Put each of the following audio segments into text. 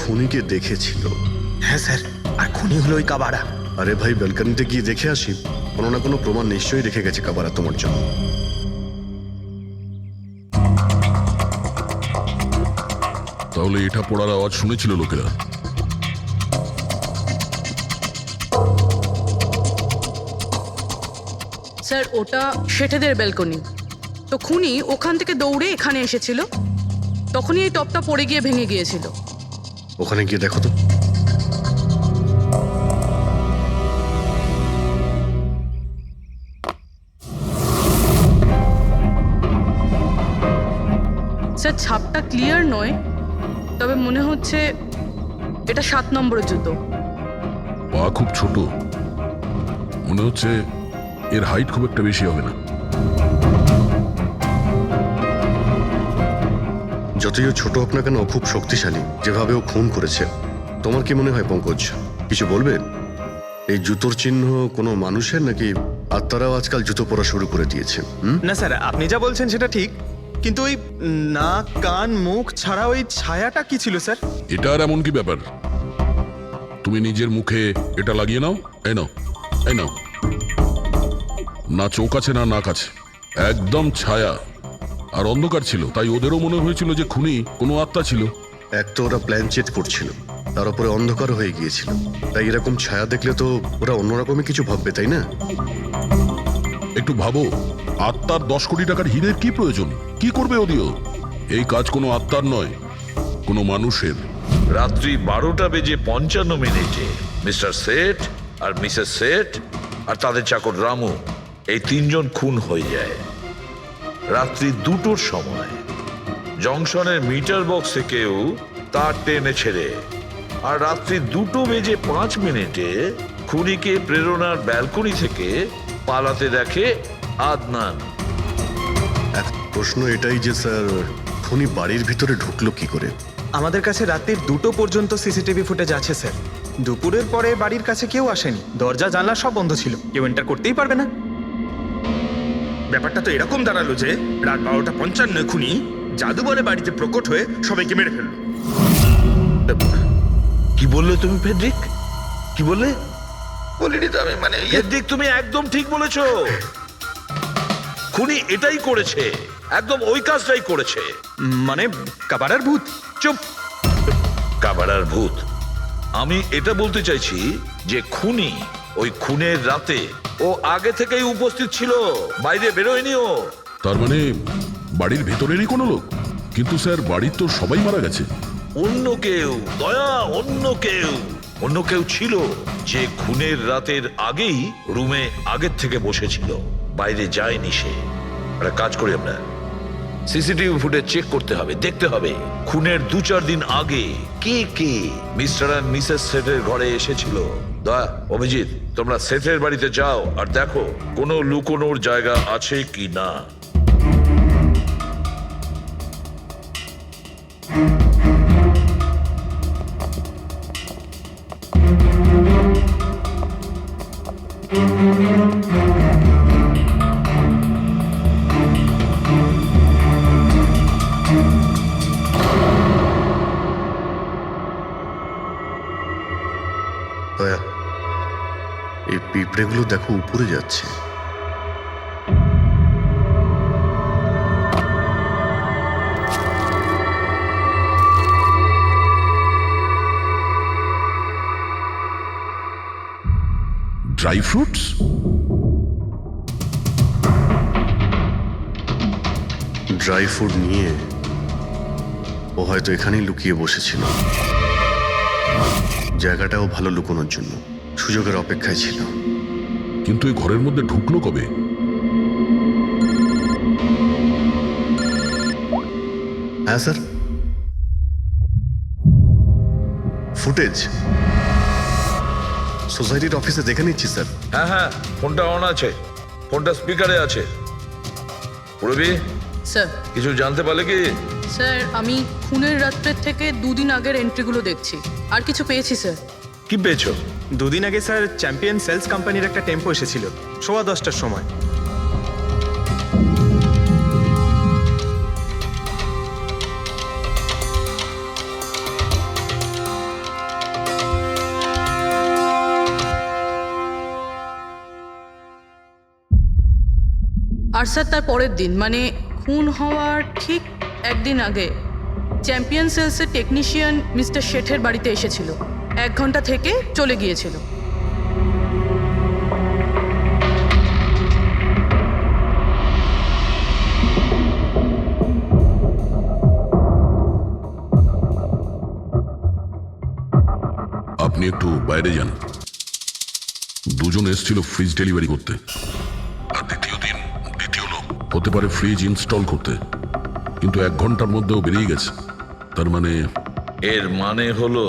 খুনিকে দেখেছিল। হ্যাঁ স্যার, আর খুনি হলো ওই কাবারা। আরে ভাই, ব্যালকনিতে গিয়ে দেখে আসি। কোনো না কোনো প্রমাণ নিশ্চয়ই রেখে গেছে কাবারা তোমার জন্য। তাহলে এটা পড়ার আওয়াজ শুনেছিল লোকেরা? স্যার ওটা শেঠেদের ব্যালকনি। তো খুনি ওখান থেকে দৌড়ে এখানে এসেছিল, তখনই এই টপটা পড়ে গিয়ে ভেঙে গিয়েছিল। ওখানে গিয়ে দেখো তো। স্যার ছাপটা ক্লিয়ার নয়, তবে মনে হচ্ছে এটা 7 নম্বরের জুতো। পা খুব ছোট, মনে হচ্ছে এর হাইট খুব একটা বেশি হবে না। যতই ও ছোট হোক না কেন, ও খুব শক্তিশালী। যেভাবে ও খুন করেছে, তোমার কি মনে হয় পঙ্কজ? কিছু বলবে? এই জুতোর চিহ্ন কোনো মানুষের, নাকি আত্মারাও আজকাল জুতো পরা শুরু করে দিয়েছে? না স্যার, আপনি যা বলছেন সেটা ঠিক, কিন্তু ওই নাক, কান, মুখ ছাড়া ওই ছায়াটা কি ছিল স্যার? এটা আর এমন কি ব্যাপার? তুমি নিজের মুখে এটা লাগিয়ে নাও। এই নাও, এই নাও। না চোখ আছে না নাক আছে, একদম ছায়া। আর অন্ধকার ছিল, তাই ওদেরও মনে হয়েছিল যে খুনি কোনো আত্মা ছিল। এক তো ওরা প্ল্যান চেট করছিল, তার উপরে অন্ধকার হয়ে গিয়েছিল। তাই এরকম ছায়া দেখলে তো ওরা অন্যরকমই কিছু ভাববে, তাই না? একটু ভাবো, আত্মার 10 কোটি টাকার হীরের কি প্রয়োজন? কি করবে ওদিও? এই কাজ কোনো আত্মার নয়, কোনো মানুষের। রাত্রি 12:55 মিস্টার সেঠ আর মিসেস সেঠ আর তাদের চাকর রামু, এই 3 জন খুন হয়ে যায়। রাত্রি 2টোর সময় জংশনের মিটার বক্স থেকেও তার টেনে ছেড়ে, আর রাত্রি 2:05 খুনিকে প্রেরণার ব্যালকনি থেকে পালাতে দেখে আদনান। এক প্রশ্ন এটাই যে স্যার, খুনি বাড়ির ভিতরে ঢুকলো কি করে? আমাদের কাছে রাত্রির 2টো পর্যন্ত সিসিটিভি ফুটেজ আছে স্যার। দুপুরের পরে বাড়ির কাছে কেউ আসেনি, দরজা জানলা সব বন্ধ ছিল, কেউ এন্টার করতেই পারবে না। ব্যাপারটা তো এরকম দাঁড়ালো যে রাত 12:55 খুনি জাদু বলে বাড়িতে প্রকট হয়ে সবাইকে মেরে ফেললো। কি বললে তুমি ফেডরিক? কি বললে? বলিনি তো আমি, মানে ফেডরিক, তুমি একদম ঠিক বলেছো। খুনি এটাই করেছে, একদম ওই কাজটাই করেছে। মানে কাবারার ভূত? চুপ, কাবারার ভূত। আমি এটা বলতে চাইছি যে খুনি ওই খুনের রাতে ও আগে থেকেই উপস্থিত ছিল, বাইরে বেরোয়নি ও। তার মানে বাড়ির ভেতরেরই কোনো লোক? কিন্তু স্যার, বাড়ির তো সবাই মারা গেছে। অন্য কেউ, দয়া, অন্য কেউ ছিল যে খুনের রাতের আগেই রুমে আগের থেকে বসেছিল, বাইরে যায়নি সে। একটা কাজ করি আমরা, সিসিটিভি ফুটেজ চেক করতে হবে, দেখতে হবে খুনের 2-4 দিন আগে কে কে মিস্টার আর মিসেস সেঠের ঘরে এসেছিল। দয়া, অভিজিৎ, তোমরা সেঠের বাড়িতে যাও আর দেখো কোনো লুকোনোর জায়গা আছে কি না। দয়া, এই পিঁপড়েগুলো দেখো উপরে যাচ্ছে। Dry fruits? ড্রাই ফ্রুট নিয়ে ও হয়তো এখানেই লুকিয়ে বসেছিল। জায়গাটাও ভালো লুকোনোর জন্য, সুযোগের অপেক্ষায় ছিল। কিন্তু এই ঘরের মধ্যে ঢুকলো কবে? হ্যাঁ স্যার, ফুটেজ সোসাইটির অফিসে দেখে নিচ্ছি স্যার। হ্যাঁ হ্যাঁ, ফোনটা অন আছে, ফোনটা স্পিকারে আছে। পুরবি, স্যার, কিছু জানতে পারলে কি? স্যার আমি খুনের রাত্রের থেকে 2 দিন আগের এন্ট্রিগুলো দেখছি, আর কিছু পেয়েছি স্যার। কি পেয়েছো? 2 দিন আগে স্যার চ্যাম্পিয়ন সেলস কোম্পানির একটা টেম্পো এসেছিল 10:15টার সময়। আর স্যার তার পরের দিন মানে খুন হওয়ার ঠিক একদিন আগে চ্যাম্পিয়ন সেলসের টেকনিশিয়ান মিস্টার শেঠের বাড়িতে এসেছিল, 1 ঘন্টা থেকে চলে গিয়েছিল। আপনি একটু বাইরে যান। দুজন এসেছিল ফ্রিজ ডেলিভারি করতে, আর দ্বিতীয় লোক হতে পারে ফ্রিজ ইনস্টল করতে, কিন্তু 1 ঘন্টার মধ্যেও বেরিয়ে গেছে। তার মানে এর মানে হলো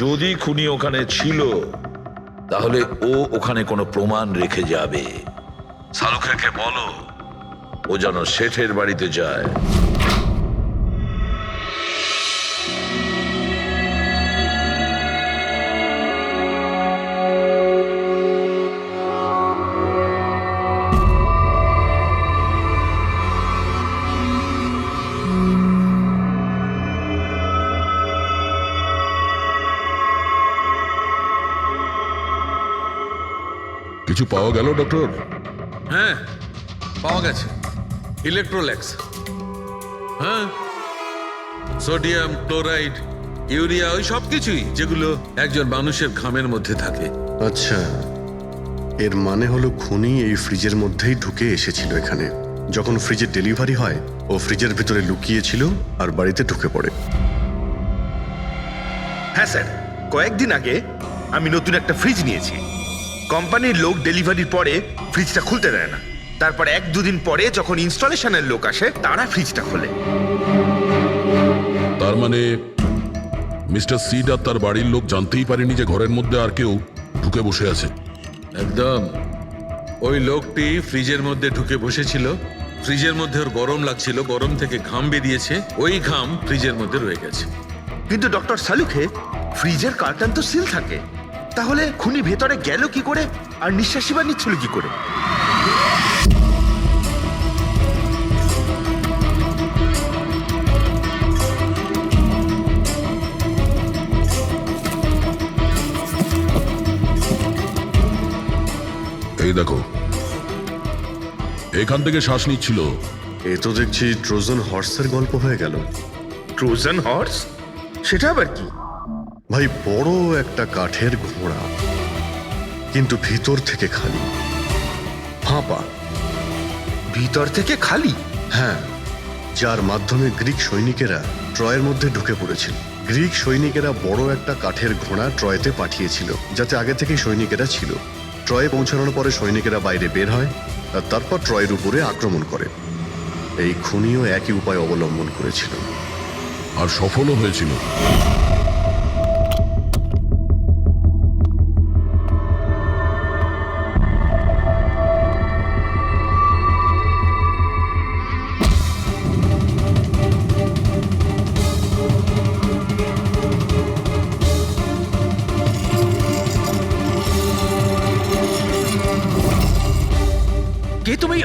যদি খুনি ওখানে ছিল তাহলে ও ওখানে কোনো প্রমাণ রেখে যাবে। শালুখেরকে বলো ও যেন শেঠের বাড়িতে যায়। কিছু পাওয়া গেল ডক্টর? হ্যাঁ, পাওয়া গেছে ইলেকট্রোল্যাক্স। হ্যাঁ, সোডিয়াম ক্লোরাইড, ইউরিয়া, ওই সব কিছুই যেগুলো একজন মানুষের ঘামের মধ্যে থাকে। আচ্ছা, এর মানে হলো খুনি এই ফ্রিজের মধ্যেই ঢুকে এসেছিল এখানে। যখন ফ্রিজের ডেলিভারি হয় ও ফ্রিজের ভিতরে লুকিয়েছিল আর বাড়িতে ঢুকে পড়ে। হ্যাঁ স্যার, কয়েকদিন আগে আমি নতুন একটা ফ্রিজ নিয়েছি। কোম্পানির লোক ডেলিভারির পরে ফ্রিজটা খুলতে দেয় না। তারপর 1-2 দিন পরে যখন ইনস্টলেশনের লোক আসে তারা ফ্রিজটা খোলে। তার মানে মিস্টার সিড আর তার বাড়ির লোক জানতেই পারেনি যে ঘরের মধ্যে আর কেউ ঢুকে বসে আছে। একদম, ওই লোকটি ফ্রিজের মধ্যে ঢুকে বসেছিল। ফ্রিজের মধ্যে ওর গরম লাগছিল, গরম থেকে ঘাম বেরিয়েছে, ওই ঘাম ফ্রিজের মধ্যে রয়ে গেছে। কিন্তু ডক্টর সালুখে, ফ্রিজের কার্টন তো সিল থাকে, তাহলে খুনি ভেতরে গেল কি করে আর নিঃশ্বাসই বা নিচ্ছিল কি করে? এই দেখো, এখান থেকে শ্বাস নিচ্ছিল। এ তো দেখছি ট্রোজান হর্সের গল্প হয়ে গেল। Trojan horse? সেটা আবার কি? ভাই, বড় একটা কাঠের ঘোড়া, কিন্তু ভিতর থেকে খালি, ফাঁপা। ভিতর থেকে খালি? হ্যাঁ, যার মাধ্যমে গ্রিক সৈনিকেরা ট্রয়ের মধ্যে ঢুকে পড়েছিল। গ্রিক সৈনিকেরা বড় একটা কাঠের ঘোড়া ট্রয়েতে পাঠিয়েছিল, যাতে আগে থেকেই সৈনিকেরা ছিল। ট্রয়ে পৌঁছানোর পরে সৈনিকেরা বাইরে বের হয় আর তারপর ট্রয়ের উপরে আক্রমণ করে। এই খুনিও একই উপায় অবলম্বন করেছিল আর সফলও হয়েছিল। কে তুমি?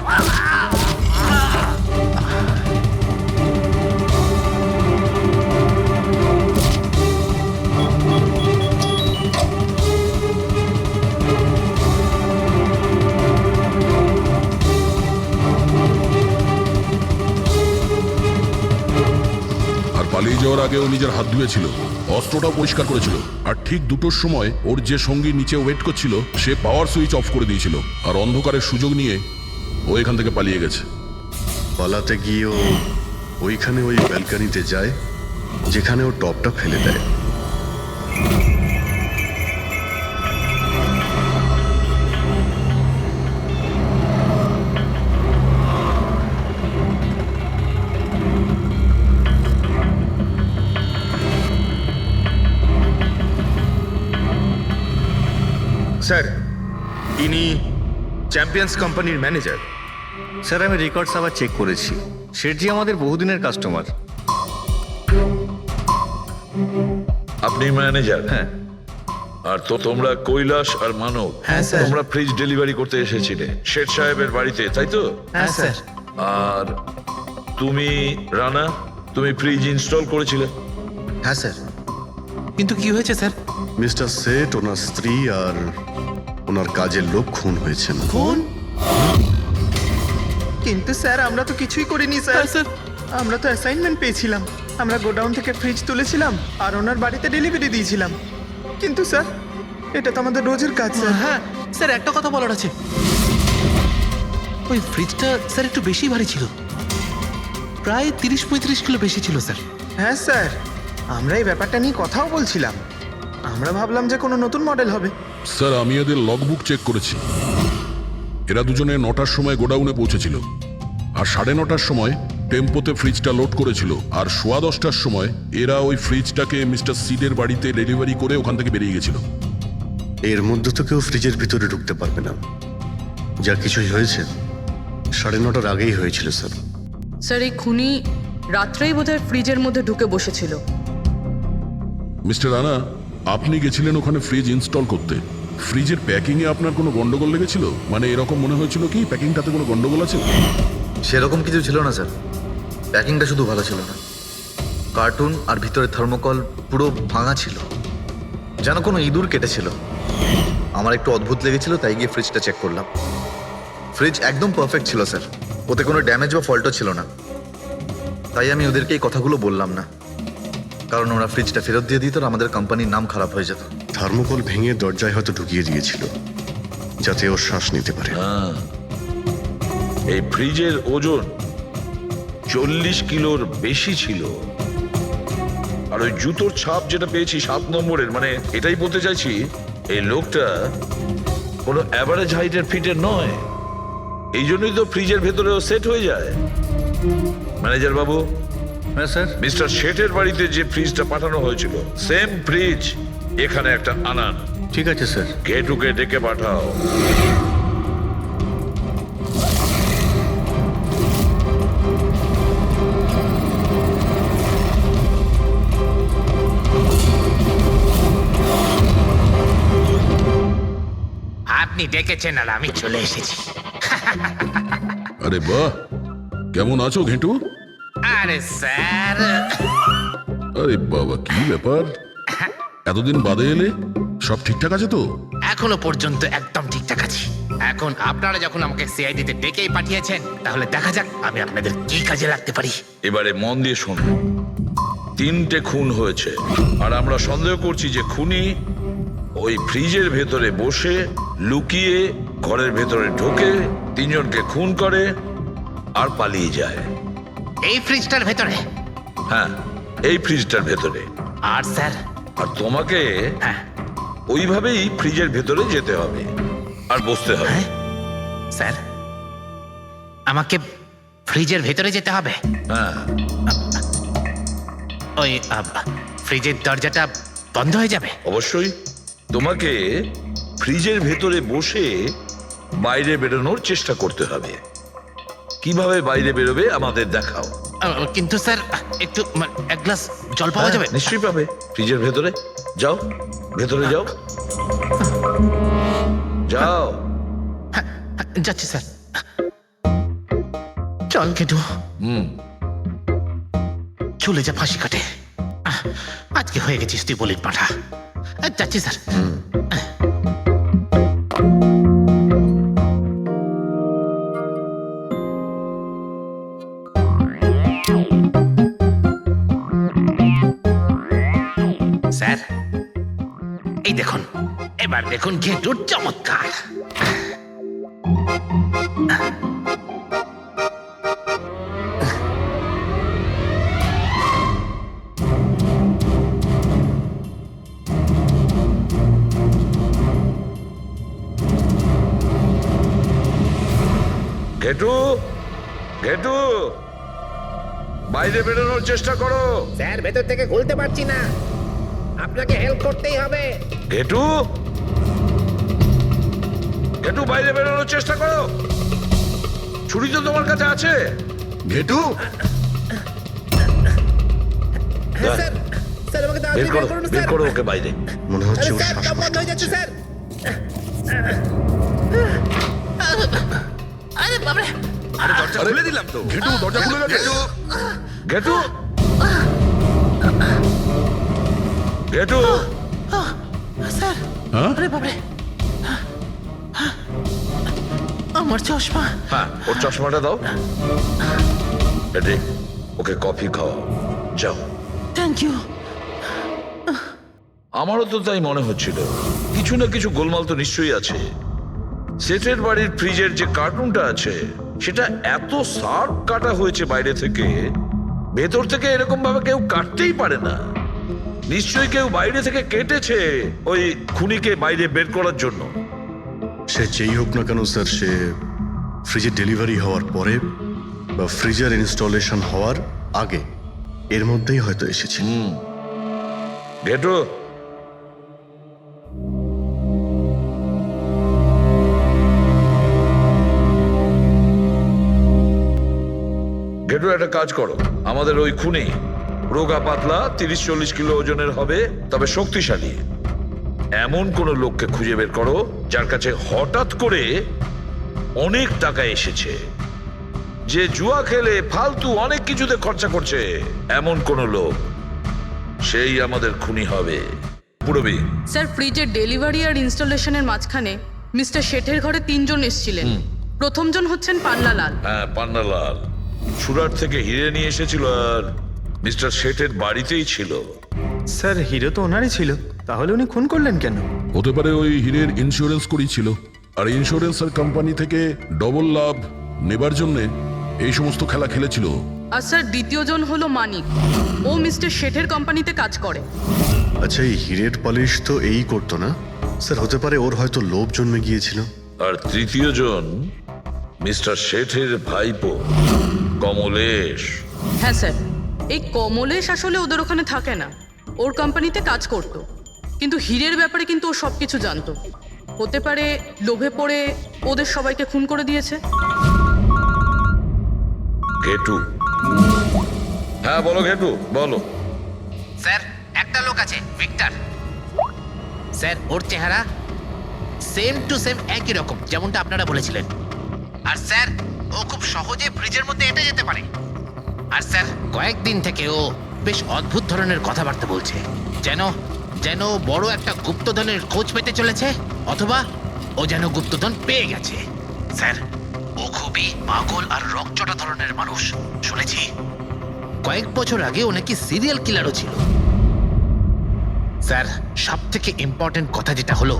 পালিয়ে যাওয়ার আগে ও নিজের হাত ধুয়েছিল, অস্ত্রটাও পরিষ্কার করেছিল, আর ঠিক 2টোর সময় ওর যে সঙ্গী নিচে ওয়েট করছিল সে পাওয়ার সুইচ অফ করে দিয়েছিল, আর অন্ধকারের সুযোগ নিয়ে ও এখান থেকে পালিয়ে গেছে। পালাতে গিয়েও ওইখানে ওই ব্যালকানিতে যায় যেখানে ও টপটা ফেলে দেয়। স্যার, ইনি চ্যাম্পিয়ন্স কোম্পানির ম্যানেজার। স্যার, আমি রেকর্ডস আবার চেক করেছি। শেঠজি আমাদের বহুদিনের কাস্টমার। আপনি ম্যানেজার? হ্যাঁ। আর তো তোমরা কৈলাস আর মানব, হ্যাঁ, স্যার। তোমরা ফ্রিজ ডেলিভারি করতে এসেছিলে শেঠ সাহেবের বাড়িতে, তাই তো? হ্যাঁ স্যার। আর তুমি রানা, তুমি ফ্রিজ ইনস্টল করেছিলে? হ্যাঁ স্যার। কিন্তু কি হয়েছে স্যার? মিস্টার সেট, ওনার স্ত্রী আর ওনার কাজের লোক খুন হয়েছেন। খুন? কিন্তু স্যার আমরা তো কিছুই করিনি স্যার স্যার আমরা তো অ্যাসাইনমেন্ট পেয়েছিলাম, আমরা গোডাউন থেকে ফ্রিজ তুলেছিলাম আর ওনার বাড়িতে ডেলিভারি দিয়েছিলাম। কিন্তু স্যার এটা তো আমাদের রোজের কাজ স্যার। হ্যাঁ স্যার একটা কথা বলার আছে, ওই ফ্রিজটা স্যার একটু বেশি ভারী ছিল, প্রায় 30-35 কিলো বেশি ছিল স্যার। হ্যাঁ স্যার, আমরা এই ব্যাপারটা নিয়ে কথাও বলছিলাম, আমরা ভাবলাম যে কোনো নতুন মডেল হবে। স্যার আমি এদের লগবুক চেক করেছি, এরা দুজনে 9টার সময় গোডাউনে পৌঁছেছিল, আর 9:30টার সময় টেম্পোতে ফ্রিজটা লোড করেছিল, আর 10:15টার সময় এরা ওই ফ্রিজটাকে মিস্টার সিডের বাড়িতে ডেলিভারি করে ওখান থেকে বেরিয়ে গেছিল। এর মধ্যে তো কেউ ফ্রিজের ভিতরে ঢুকতে পারবে না, যা কিছুই হয়েছে 9:30টার আগেই হয়েছিল স্যার। স্যার এই খুনি রাত্রেই বোধহয় ফ্রিজের মধ্যে ঢুকে বসেছিল। মিস্টার রানা, আপনি গেছিলেন ওখানে ফ্রিজ ইনস্টল করতে, ফ্রিজের প্যাকিংয়ে আপনার কোনো গন্ডগোল লেগেছিল? মানে এরকম মনে হয়েছিল কি প্যাকিংটাতে কোনো গন্ডগোল আছে? সেরকম কিছু ছিল না স্যার, প্যাকিংটা শুধু ভালো ছিল না, কার্টুন আর ভিতরে থার্মোকল পুরো ভাঙা ছিল, যেন কোনো ইঁদুর কেটেছিল। আমার একটু অদ্ভুত লেগেছিল, তাই গিয়ে ফ্রিজটা চেক করলাম। ফ্রিজ একদম পারফেক্ট ছিল স্যার, ওতে কোনো ড্যামেজ বা ফল্টও ছিল না। তাই আমি ওদেরকে এই কথাগুলো বললাম না, কারণ ওরা ফ্রিজটা ফেরত দিয়ে দিত আর আমাদের কোম্পানির নাম খারাপ হয়ে যেত। থার্মোকল ভেঙে দরজায় হয়তো ঢুকিয়ে দিয়েছিল, যাতে ও শ্বাস নিতে পারে। এই ফ্রিজের ওজন 40 কিলোর বেশি ছিল। আর ওই জুতোর ছাপ যেটা পেয়েছি 7 নম্বরের, মানে এটাই বলতে চাইছি এই লোকটা কোনো অ্যাভারেজ হাইটের ফিটের নয়। এই জন্যই তো ফ্রিজের ভেতরেও সেট হয়ে যায়। ম্যানেজার বাবু, হ্যাঁ স্যার। মিস্টার শেঠের বাড়িতে যে ফ্রিজটা পাঠানো হয়েছিল সেম ফ্রিজ এখানে একটা আনান। ঠিক আছে স্যার। ঘেটুকে ডেকে পাঠাও। আপনি ডেকেছেন আর আমি চলে এসেছি। আরে বাহ, কেমন আছো ঘেটু? আরে স্যার, আরে বাবা, কি ব্যাপার, এতদিন বাদে এলে? সব ঠিকঠাক আছে তো? এখনো পর্যন্ত একদম ঠিকঠাক আছি। এখন আপনারা যখন আমাকে সিআইডিতে ডেকেই পাঠিয়েছেন, তাহলে দেখা যাক আমি আপনাদের কি কাজে লাগতে পারি। এবারে মন দিয়ে শুনুন। 3টে খুন হয়েছে, আর আমরা সন্দেহ করছি যে খুনি ওই ফ্রিজের ভেতরে বসে লুকিয়ে ঘরের ভেতরে ঢোকে, 3 জনকে খুন করে আর পালিয়ে যায়। এই ফ্রিজটার ভেতরে? হ্যাঁ, এই ফ্রিজটার ভেতরে। আর স্যার? আর তোমাকে হ্যাঁ ওইভাবেই ফ্রিজের ভেতরে যেতে হবে আর বসতে হবে। হ্যাঁ স্যার, আমাকে ফ্রিজের ভেতরে যেতে হবে? হ্যাঁ, ওই ফ্রিজের দরজাটা বন্ধ হয়ে যাবে? অবশ্যই। তোমাকে ফ্রিজের ভেতরে বসে বাইরে বেরোনোর চেষ্টা করতে হবে। কিভাবে বাইরে বেরোবে আমাদের দেখাও। কিন্তু স্যার একটু এক গ্লাস জল পাওয়া যাবে? নিশ্চয়ই পাবে। ফ্রিজের ভেতরে যাও, ভেতরে যাও, যাও। যাচ্ছি স্যার। চল কেটু, চলে যা ফাঁসি কাটে। আজকে হয়ে গেছিস তুই বলির পাঠা। যাচ্ছি স্যার। স্যার এই দেখুন, এবার দেখুন ঘেটুর চমৎকার। ঘেটু, ঘেটু, বাইরে বেরোনোর চেষ্টা করো। স্যার ভেতর থেকে খুলতে পারছি না, আপনাকে হেল্প করতেই হবে। ঘেটু, ঘেটু, বাইরে বেরোনোর চেষ্টা করো। ছুরি তো তোমার কাছে আছে। ঘেটু, স্যার, স্যার আমাকে বের করো, বের করো ওকে বাইরে। মনে হচ্ছে ওর শ্বাসকষ্ট বন্ধ হয়ে যাচ্ছে হচ্ছে। স্যার। আরে বাবারে, দরজা খুলে দিলাম তো। ঘেটু, দরজা খুলে গেছে। ঘেটু, ঘেটু, স্যার, হ্যাঁ? আরে বাবারে, আমার চশমা। হ্যাঁ, ওর চশমাটা দাও। এডি, ওকে কফি খাওয়াও, যাও। Thank you. আমারও তো তাই মনে হচ্ছিল, কিছু না কিছু গোলমাল তো নিশ্চয়ই আছে। শেঠের বাড়ির ফ্রিজের যে কার্টুনটা আছে সেটা এত শার্প কাটা হয়েছে বাইরে থেকে, ভেতর থেকে এরকম ভাবে কেউ কাটতেই পারে না। নিশ্চয়ই কেউ বাইরে থেকে কেটেছে ওই খুনিকে বাইরে বের করার জন্য। সে যেই হোক না কেন স্যার, সে ফ্রিজের ডেলিভারি হওয়ার পরে বা ফ্রিজার ইনস্টলেশন হওয়ার আগে এর মধ্যেই হয়তো এসেছে। ঘেটু, ঘেটু একটা কাজ করো, আমাদের ওই খুনি রোগা পাতলা 30-40 কিলো ওজনের হবে, তবে শক্তিশালী এমন কোন লোককে খুঁজে বের করো যার কাছে হঠাৎ করে অনেক টাকা এসেছে, যে জুয়া খেলে ফালতু অনেক কিছুতে খরচা করছে, এমন কোন লোক, সেই আমাদের খুনি হবে। পুরবি, স্যার, ফ্রিজের ডেলিভারি আর ইনস্টলেশনের মাঝখানে মিস্টার শেঠের ঘরে 3 জন এসেছিলেন। প্রথমজন হচ্ছেন পান্নালাল। হ্যাঁ, পান্নালাল সুরাট থেকে হিরে নিয়ে এসেছিল আর মিস্টার শেঠের বাড়িতেই ছিল। স্যার, হিরো তো ওনারই ছিল, তাহলে উনি খুন করলেন কেন? হতে পারে ওই হীরের ইন্স্যুরেন্স করেছিল, আর ইন্স্যুরেন্সের কোম্পানি থেকে ডবল লাভ নেবার জন্য এই সমস্ত খেলা খেলেছিল। আর স্যার, দ্বিতীয়জন হলো মানিক। ও মিস্টার শেঠের কোম্পানিতে কাজ করে। আচ্ছা, এই হিরের পালিশ তো এই করতো না স্যার? হতে পারে ওর হয়তো লোভ জন্মে গিয়েছিল। আর তৃতীয় জন মিস্টার শেঠের ভাইপো কমলেশ। হ্যাঁ স্যার, এই কমলেশ আসলে ওদের ওখানে থাকে না, ওর কোম্পানিতে কাজ করত, কিন্তু হীরের ব্যাপারে কিন্তু ও সবকিছু জানতো। হতে পারে লোভে পড়ে ওদের সবাইকে খুন করে দিয়েছে। ঘেটু, হ্যাঁ বলো ঘেটু, বলো। স্যার, একটা লোক আছে, ভিক্টর। স্যার, ওর চেহারা সেম টু সেম একই রকম যেমনটা আপনারা বলেছিলেন। আর স্যার, ও খুব সহজে ফ্রিজের মধ্যে এঁটে যেতে পারে। আর স্যার, কয়েকদিন থেকে ও বেশ অদ্ভুত ধরনের কথাবার্তা বলছে, যেন যেন বড় একটা গুপ্তধনের খোঁজ পেতে চলেছে, অথবা ও যেন গুপ্তধন পেয়ে গেছে। স্যার, ও খুবই পাগল আর রকচটা ধরনের মানুষ। শুনেছি কয়েক বছর আগে ও নাকি সিরিয়াল কিলারও ছিল। স্যার, সব থেকে ইম্পর্টেন্ট কথা যেটা হলো,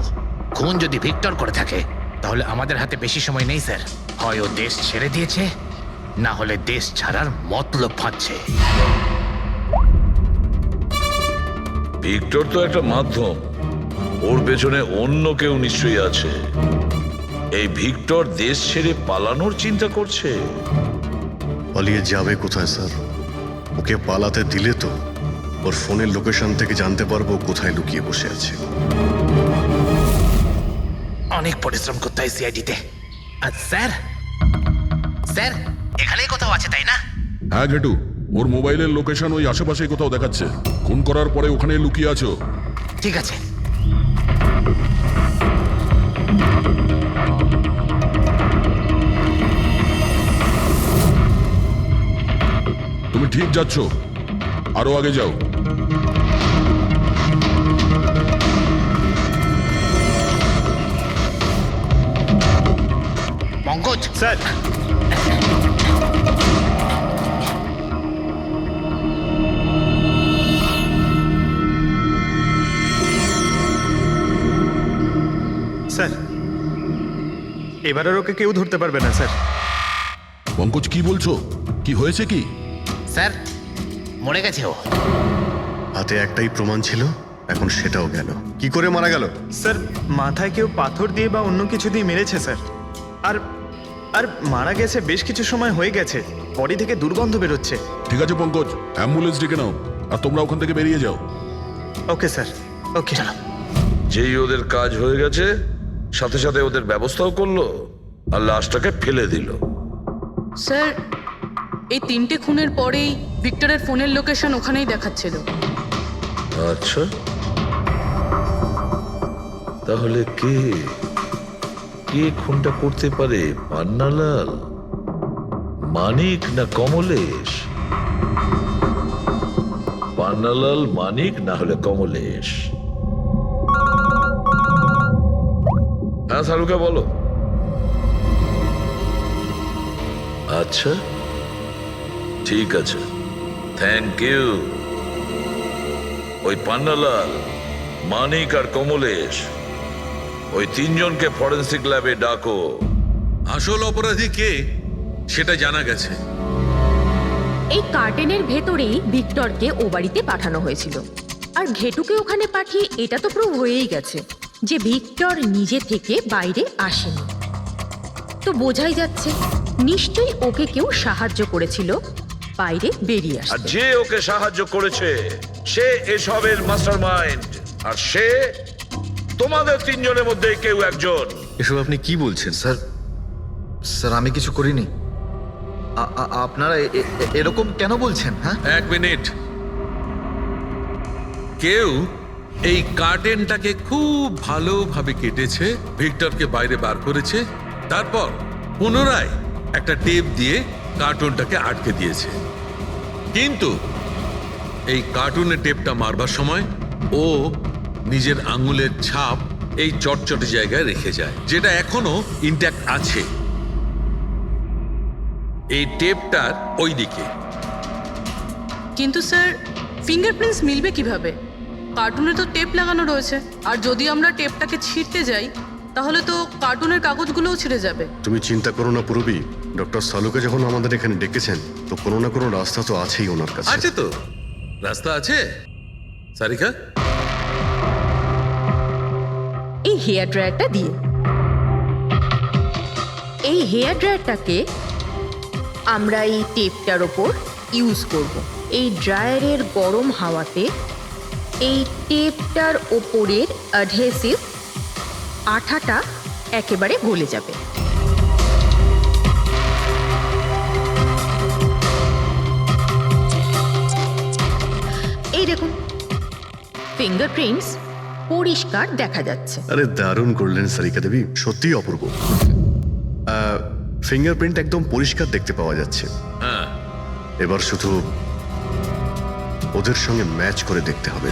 খুন যদি ভিক্টর করে থাকে তাহলে আমাদের হাতে বেশি সময় নেই স্যার। হয় ও দেশ ছেড়ে দিয়েছে, না হলে দেশ ছাড়ার মতলব ভাবছে। ভিক্টর তো একটা মাধ্যম, ওর পেছনে অন্য কেউ নিশ্চয়ই আছে। এই ভিক্টর দেশ ছেড়ে পালানোর চিন্তা করছে। পালিয়ে যাবে কোথায় স্যার? ওকে পালাতে দিলে তো ওর ফোনের লোকেশন থেকে জানতে পারবো কোথায় লুকিয়ে বসে আছে। অনেক পরিশ্রম করতে হয় সিআইডিতে। আর স্যার, স্যার এখানেই কোথাও আছে তাই না? হ্যাঁ ঘেটু, ওর মোবাইলের লোকেশন ওই আশেপাশে কোথাও দেখাচ্ছে। খুন করার পরে ওখানে লুকিয়ে আছো। ঠিক আছে। তুমি ঠিক যাচ্ছ, আরো আগে যাও। পঙ্কজ, স্যার, স্যার, এবার আর ওকে কেউ ধরতে পারবে না স্যার। পঙ্কজ, কি বলছো? কি হয়েছে কি? স্যার, মরে গেছে ও। হাতে একটাই প্রমাণ ছিল, এখন সেটাও গেল। কি করে মারা গেল? স্যার, মাথায় কেউ পাথর দিয়ে বা অন্য কিছু দিয়ে মেরেছে স্যার। আর আর মারা গেছে বেশ কিছু সময় হয়ে গেছে, বডি থেকে দুর্গন্ধ বেরোচ্ছে। ঠিক আছে পঙ্কজ, অ্যাম্বুলেন্স ডেকে নাও আর তোমরা ওখান থেকে বেরিয়ে যাও। ওকে স্যার, ওকে। চলো। যেই ওদের কাজ হয়ে গেছে, সাথে সাথে ওদের ব্যবস্থাও করলো আর লাশটাকে ফেলে দিল। স্যার, এই 3টে খুনের পরেই ভিক্টরের ফোনের লোকেশন ওখানেই দেখাচ্ছিল। আচ্ছা, তাহলে কে কে খুনটা করতে পারে? পান্নালাল, মানিক না কমলেশ? পান্নালাল, মানিক না হলে কমলেশ। হ্যাঁ সারুকা, বলো। আচ্ছা, ঠিক আছে, থ্যাংক ইউ। ওই পান্নালাল, মানিক আর কমলেশ, ওই তিনজনকে ফরেন্সিক ল্যাবে ডাকো। আসল অপরাধী কে সেটা জানা গেছে। এই কার্টেনের ভেতরেই ভিক্টরকে ও বাড়িতে পাঠানো হয়েছিল, আর ঘেটুকে ওখানে পাঠিয়ে এটা তো প্রুভ হয়েই গেছে যে ভিক্টর নিজে থেকে বাইরে আসেনি। তো বোঝাই যাচ্ছে নিশ্চয়ই ওকে কেউ সাহায্য করেছিল বাইরে বেরিয়ে আর আসতে। যে ওকে সাহায্য করেছে সে এসবের মাস্টারমাইন্ড, আর সে তোমাদের তিনজনের মধ্যে কেউ একজন। এসব আপনি কি বলছেন স্যার? স্যার আমি কিছু করিনি। আপনারা এরকম কেন বলছেন? হ্যাঁ, এক মিনিট। কেউ এই কার্টেনটাকে খুব ভালোভাবে কেটেছে, ভিক্টরকে বাইরে বার করেছে, তারপর পুনরায় একটা টেপ দিয়ে কার্টুনটাকে আটকে দিয়েছে। কিন্তু এই কার্টুনের টেপটা মারবার সময় ও নিজের আঙুলের ছাপ এই চটচটে জায়গায় রেখে যায়, যেটা এখনো ইনট্যাক্ট আছে। এই টেপটার ওই দিকে। কিন্তু স্যার, ফিঙ্গারপ্রিন্টস মিলবে কিভাবে? কার্টুনে তো টেপ লাগানো রয়েছে, আর যদি আমরা টেপটাকে ছিঁড়তে যাই তাহলে তো কার্টুনের কাগজগুলোও ছিঁড়ে যাবে। তুমি চিন্তা করো না পূরবী, ডক্টর সালুকে যখন আমাদের এখানে ডেকেছেন তো কোনো না কোনো রাস্তা তো আছেই ওনার কাছে। আছে তো, রাস্তা আছে। সারিকা, এই হেয়ার ড্রায়ারটা দিয়ে, এই হেয়ার ড্রায়ারটাকে আমরা এই টেপটার ওপর ইউজ করব। এই ড্রায়ারের গরম হাওয়াতে এই টেপটার ওপরের অ্যাডহেসিভ আঠাটা একেবারে গলে যাবে। এই দেখুন, ফিঙ্গারপ্রিন্টস পরিষ্কার দেখা যাচ্ছে। আরে দারুণ করলেন সারিকা দেবী, সত্যিই অপূর্ব। ফিঙ্গারপ্রিন্ট একদম পরিষ্কার দেখতে পাওয়া যাচ্ছে। হ্যাঁ, এবার শুধু ওদের সঙ্গে ম্যাচ করে দেখতে হবে।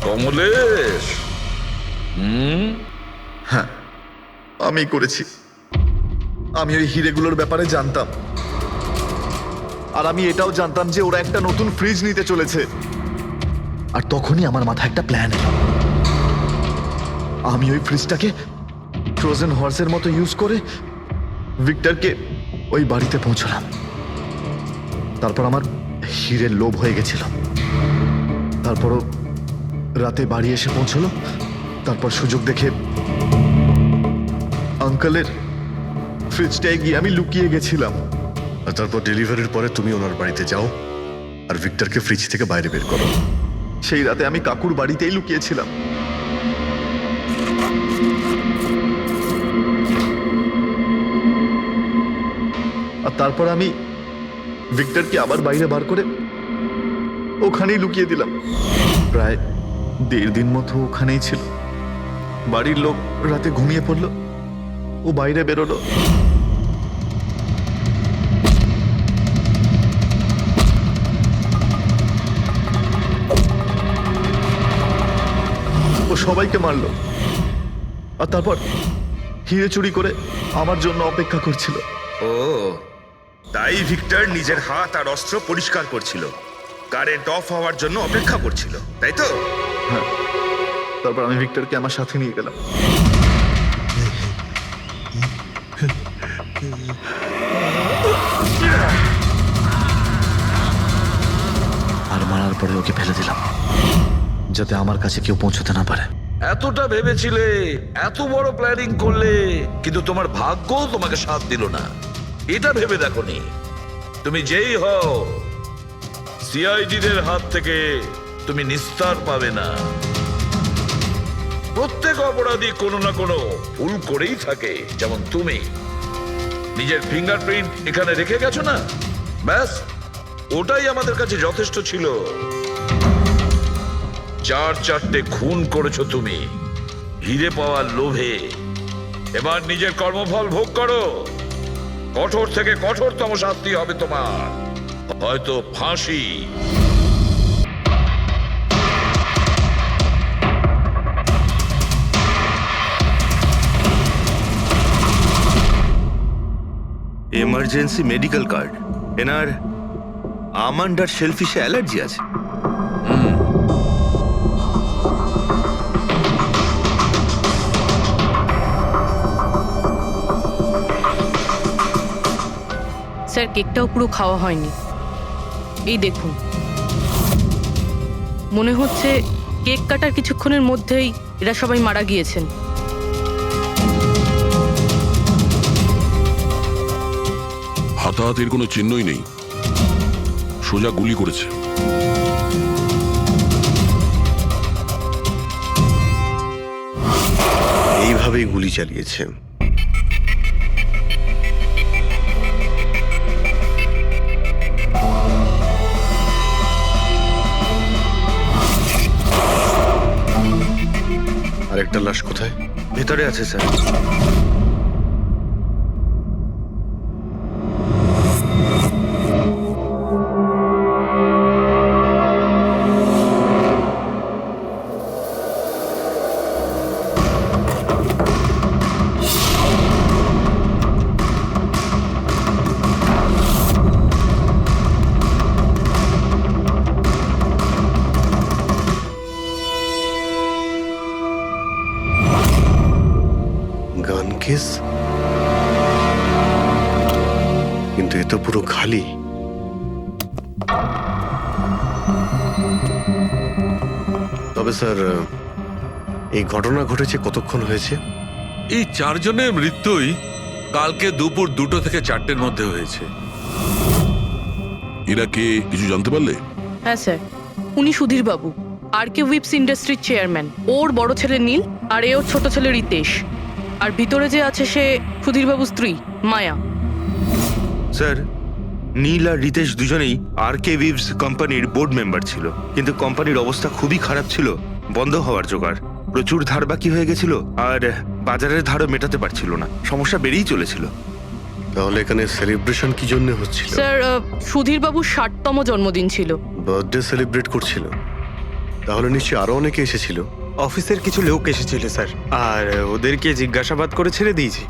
কমলেশ, হ্যাঁ আমি করেছি। আমি ওই হিরেগুলোর ব্যাপারে জানতাম, আর আমি এটাও জানতাম যে ওরা একটা নতুন ফ্রিজ নিতে চলেছে। আর তখনই আমার মাথায় একটা প্ল্যান এলো। আমি ওই ফ্রিজটাকে ফ্রোজেন হর্সের মতো ইউজ করে ভিক্টরকে ওই বাড়িতে পৌঁছলাম। তারপর আমার হিরের লোভ হয়ে গেছিল। তারপরও রাতে বাড়ি এসে পৌঁছলো। তারপর সুযোগ দেখে আঙ্কেলের ফ্রিজটায় গিয়ে আমি লুকিয়ে গেছিলাম। আর তারপর ডেলিভারির পরে তুমি ওনার বাড়িতে যাও আর ভিক্টরকে ফ্রিজ থেকে বাইরে বের করো। সেই রাতে আমি কাকুর বাড়িতেই লুকিয়েছিলাম। আর তারপর আমি ভিক্টরকে আবার বাইরে বার করে ওখানেই লুকিয়ে দিলাম। প্রায় 1.5 দিন মতো ওখানেই ছিল। বাড়ির লোক রাতে ঘুমিয়ে পড়ল, ও বাইরে বেরোলো। ও সবাইকে মারলো, আর তারপর হিরে চুরি করে আমার জন্য অপেক্ষা করছিল। ও তাই ভিক্টর নিজের হাত আর অস্ত্র পরিষ্কার করছিল, কারেন্ট অফ হওয়ার জন্য অপেক্ষা করছিল, তাই তো? হ্যাঁ, তারপর আমি ভিক্টরকে আমার সাথে নিয়ে গেলাম। আর মারার পরে ওকে ফেলে দিলাম, যাতে আমার কাছে কেউ পৌঁছতে না পারে। এতটা ভেবেছিলে, এত বড় প্ল্যানিং করলে, কিন্তু তোমার ভাগ্য তোমাকে সাথ দিল না। এটা ভেবে দেখোনি তুমি যেই হও সিআইডিদের হাত থেকে তুমি নিস্তার পাবে না। প্রত্যেক অপরাধী কোনো না কোনো ভুল করেই থাকে, যেমন তুমি। নিজের ফিঙ্গারপ্রিন্ট এখানে রেখে গেছো না, ব্যাস ওটাই আমাদের কাছে যথেষ্ট ছিল। 4-4টে খুন করেছো তুমি হিরে পাওয়ার লোভে। এবার নিজের কর্মফল ভোগ করো। কঠোর থেকে কঠোরতম শাস্তি হবে তোমার, হয়তো ফাঁসি। Emergency medical card. এনার আমন্ড আর শেলফিশে অ্যালার্জি আছে। স্যার কেকটাও পুরো খাওয়া হয়নি, এই দেখুন। মনে হচ্ছে কেক কাটার কিছুক্ষণের মধ্যেই এরা সবাই মারা গিয়েছেন। হাতাহাতির কোনো চিহ্নই নেই, সোজা গুলি করেছে। এইভাবেই গুলি চালিয়েছে। আরেকটা লাশ কোথায়? ভেতরে আছে স্যার। গান কেস, কিন্তু এ তো পুরো খালি। তবে স্যার, এই ঘটনা ঘটেছে কতক্ষণ হয়েছে? এই 4 জনের মৃত্যুই কালকে দুপুর 2টো থেকে 4টের মধ্যে হয়েছে। এরা কে কিছু জানতে পারলে? হ্যাঁ স্যার, উনি সুধীর বাবু, আর কে উইপস ইন্ডাস্ট্রির চেয়ারম্যান। ওর বড় ছেলে নীল, আর এ ওর ছোট ছেলে রিতেশ। আর ভিতরে যে আছে সে সুধীরবাবুর স্ত্রী মায়া। স্যার, নীল আর রিতেশ দুজনেই আর কে উইভস কোম্পানির বোর্ড মেম্বার ছিল, কিন্তু কোম্পানির অবস্থা খুবই খারাপ ছিল, বন্ধ হওয়ার জোগাড়। প্রচুর ধার বাকি হয়ে গেছিল, আর বাজারের ধারও মেটাতে পারছিল না, সমস্যা বেড়েই চলেছিল। তাহলে এখানে সেলিব্রেশন কি জন্য হচ্ছিল? স্যার, সুধীরবাবুর 60তম জন্মদিন ছিল। বার্থডে সেলিব্রেট করছিল? তাহলে নিশ্চয়ই আরো অনেকে এসেছিল। অফিসের কিছু লোক এসেছিল স্যার, আর ওদেরকে জিজ্ঞাসাবাদ করে ছেড়ে দিয়েছি।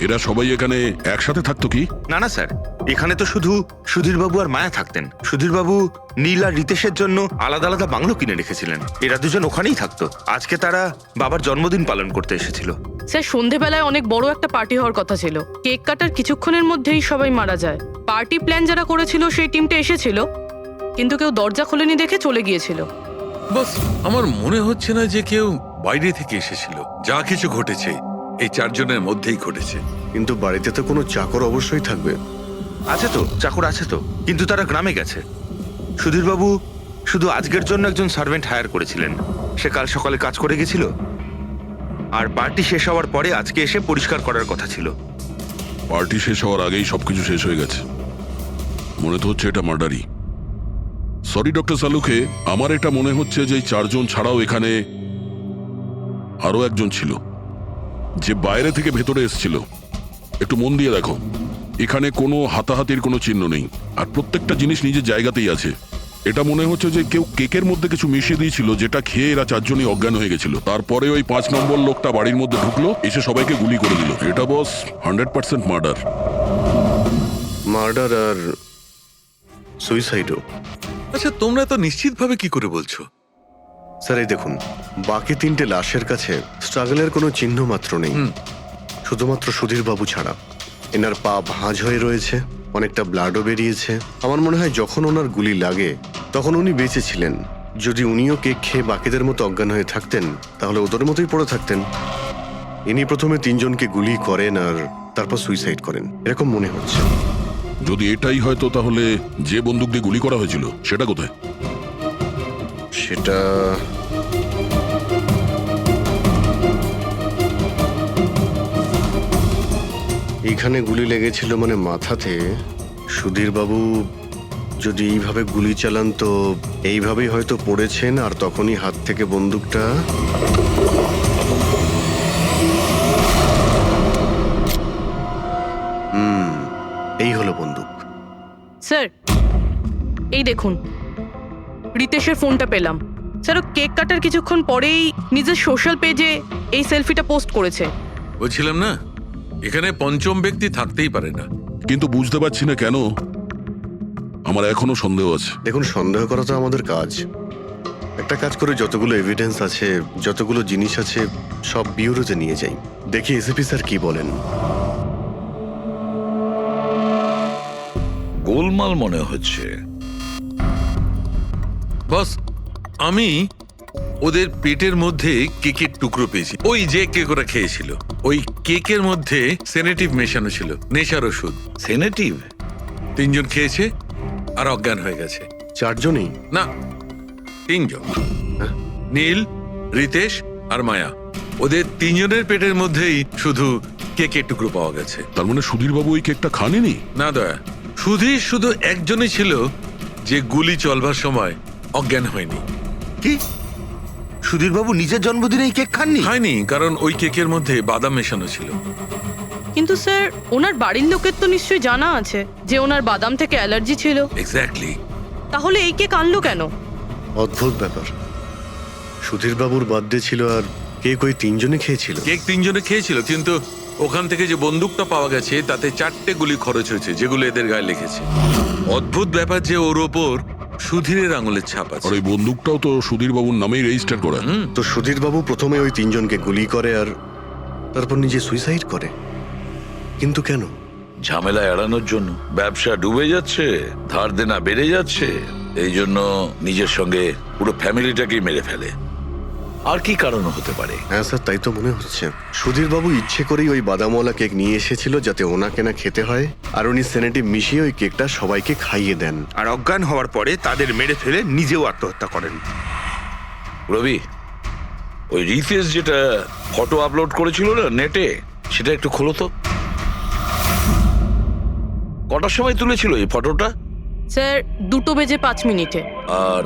এরা সবাই এখানে একসাথে থাকতো কি? না না স্যার, এখানে তো শুধু সুধীরবাবু আর মায়া থাকতেন। সুধীরবাবু নীল আর রিতেশের জন্য আলাদা আলাদা বাংলো কিনে রেখেছিলেন, এরা দুজন ওখানেই থাকতো। আজকে তারা বাবার জন্মদিন পালন করতে এসেছিল। স্যার, সন্ধেবেলায় অনেক বড় একটা পার্টি হওয়ার কথা ছিল। কেক কাটার কিছুক্ষণের মধ্যেই সবাই মারা যায়। পার্টি প্ল্যান যারা করেছিল সেই টিমটা এসেছিল, কিন্তু কেউ দরজা খোলেনি দেখে চলে গিয়েছিল। বস, আমার মনে হচ্ছে না যে কেউ বাইরে থেকে এসেছিল। যা কিছু ঘটেছে এই 4 জনের মধ্যেই ঘটেছে। কিন্তু বাড়িতে তো কোনো চাকর অবশ্যই থাকবে। আছে তো, চাকর আছে তো, কিন্তু তারা গ্রামে গেছে। সুধীরবাবু শুধু আজকের জন্য একজন সার্ভেন্ট হায়ার করেছিলেন, সে কাল সকালে কাজ করে গেছিল, আর পার্টি শেষ হওয়ার পরে আজকে এসে পরিষ্কার করার কথা ছিল। পার্টি শেষ হওয়ার আগেই সবকিছু শেষ হয়ে গেছে। মনে তো হচ্ছে এটা মার্ডারই। সরি ডক্টর সালুকে, আমার এটা মনে হচ্ছে যে 4 জন ছাড়াও এখানে আরো একজন ছিল, যে বাইরে থেকে ভেতরে এসেছিল। একটু মন দিয়ে দেখো, এখানে কোনো হাতাহাতির কোনো চিহ্ন নেই, আর প্রত্যেকটা জিনিস নিজের জায়গাতেই আছে। এটা মনে হচ্ছে যে কেউ কেকের মধ্যে কিছু মিশিয়ে দিয়েছিল, যেটা খেয়ে এরা 4 জনই অজ্ঞান হয়ে গেছিল। তারপরে ওই 5 নম্বর লোকটা বাড়ির মধ্যে ঢুকলো, এসে সবাইকে গুলি করে দিল। এটা বস 100% মার্ডার। মার্ডার আর সুইসাইডও। আচ্ছা, তোমরা তো নিশ্চিতভাবে কি করে বলছো? স্যার, এই দেখুন, বাকি 3টে লাশের কাছে স্ট্রাগলের কোনো চিহ্ন মাত্র নেই, শুধুমাত্র সুধীরবাবু ছাড়া। এনার পা ভাঁজ হয়ে রয়েছে, অনেকটা ব্লাডও বেরিয়েছে। আমার মনে হয় যখন ওনার গুলি লাগে তখন উনি বেঁচে ছিলেন। যদি উনিও কেক খেয়ে বাকিদের মতো অজ্ঞান হয়ে থাকতেন, তাহলে ওদের মতোই পড়ে থাকতেন। ইনি প্রথমে 3 জনকে গুলি করেন আর তারপর সুইসাইড করেন, এরকম মনে হচ্ছে। যদি এটাই হয়তো, তাহলে যে বন্দুক দিয়ে গুলি করা হয়েছিল সেটা কোথায়? সেটা এইখানে গুলি লেগেছিল মানে মাথাতে। সুধীর বাবু যদি এইভাবে গুলি চালান তো এইভাবেই হয়তো পড়েছেন, আর তখনই হাত থেকে বন্দুকটা এই হলো বন্দুক। স্যার এই দেখুন, রিতেশের ফোনটা পেলাম। স্যার ও কেক কাটার কিছুক্ষণ পরেই নিজের সোশ্যাল পেজে এই সেলফিটা পোস্ট করেছে। বলছিলাম না, এখানে পঞ্চম ব্যক্তি থাকতেই পারে না। কিন্তু বুঝতে পারছি না কেন, আমার এখনো সন্দেহ আছে। দেখুন, সন্দেহ করা তো আমাদের কাজ। একটা কাজ করে যতগুলো এভিডেন্স আছে, যতগুলো জিনিস আছে, সব বিউরোতে নিয়ে যাই, দেখি এসিপি স্যার কি বলেন। গোলমাল মনে হচ্ছে। বস, আমি ওদের পেটের মধ্যে কেকের টুকরো পেয়েছি। ওই যে কেক ওরা খেয়েছিল, ওই কেকের মধ্যে সেনেটিভ মেশানো ছিল, নেশার ওষুধ। সেনেটিভ? 3 জন খেয়েছে আর অজ্ঞান হয়ে গেছে। 4 জনই? না, 3 জন। নীল, রিতেশ আর মায়া, ওদের 3 জনের পেটের মধ্যেই শুধু কেকের টুকরো পাওয়া গেছে। তার মানে সুধীর বাবু ওই কেকটা খাননি? না দয়া, সুধীর শুধু একজনই ছিল যে গুলি চলবার সময় অজ্ঞান হয়নি। কি সুধীর বাবু নিজের জন্মদিনে এই কেক খাননি? হয়নি, কারণ ওই কেকের মধ্যে বাদাম মেশানো ছিল। কিন্তু স্যার ওনার বাড়ির লোকের তো নিশ্চয়ই জানা আছে যে ওনার বাদাম থেকে অ্যালার্জি ছিল। এক্স্যাক্টলি। তাহলে এই কেক আনলো কেন? অদ্ভুত ব্যাপার। সুধীর বাবুর বার্থডে ছিল আর কেক ওই 3 জনে খেয়েছিল। কেক 3 জনে খেয়েছিল, কিন্তু ওখান থেকে যে বন্দুকটা পাওয়া গেছে তাতে 4টে গুলি খরচ হয়েছে, যেগুলো এদের গায়ে লেগেছে। অদ্ভুত ব্যাপার যে ওর ওপর সুধীরের আঙুলের ছাপ আছে। আর ওই বন্দুকটাও তো সুধীর বাবুর নামেই রেজিস্টার করা। তো সুধীর বাবু প্রথমে ওই 3 জনকে গুলি করে আর তারপর নিজে সুইসাইড করে। কিন্তু কেন? ঝামেলা এড়ানোর জন্য। ব্যবসা ডুবে যাচ্ছে, ধার দেনা বেড়ে যাচ্ছে, এই জন্য নিজের সঙ্গে পুরো ফ্যামিলিটাকেই মেরে ফেলে। আর কি কারণ হতে পারে? হ্যাঁ স্যার, তাই তো মনে হচ্ছে। সুধীর বাবু ইচ্ছে করেই ওই বাদামওয়ালা কেক নিয়ে এসেছিল যাতে ওনাকে না খেতে হয়, আর উনি সেনেটিভ মিশিয়ে ওই কেকটা সবাইকে খাইয়ে দেন। আর অজ্ঞান হওয়ার পরে তাদের মেরে ফেলে নিজেও আত্মহত্যা করেন। রবি, ওই রিতেশ যেটা ফটো আপলোড করেছিল না নেটে, সেটা একটু খোলো তো। কটার সময় তুলেছিল এই ফটোটা? স্যার 2:05 আর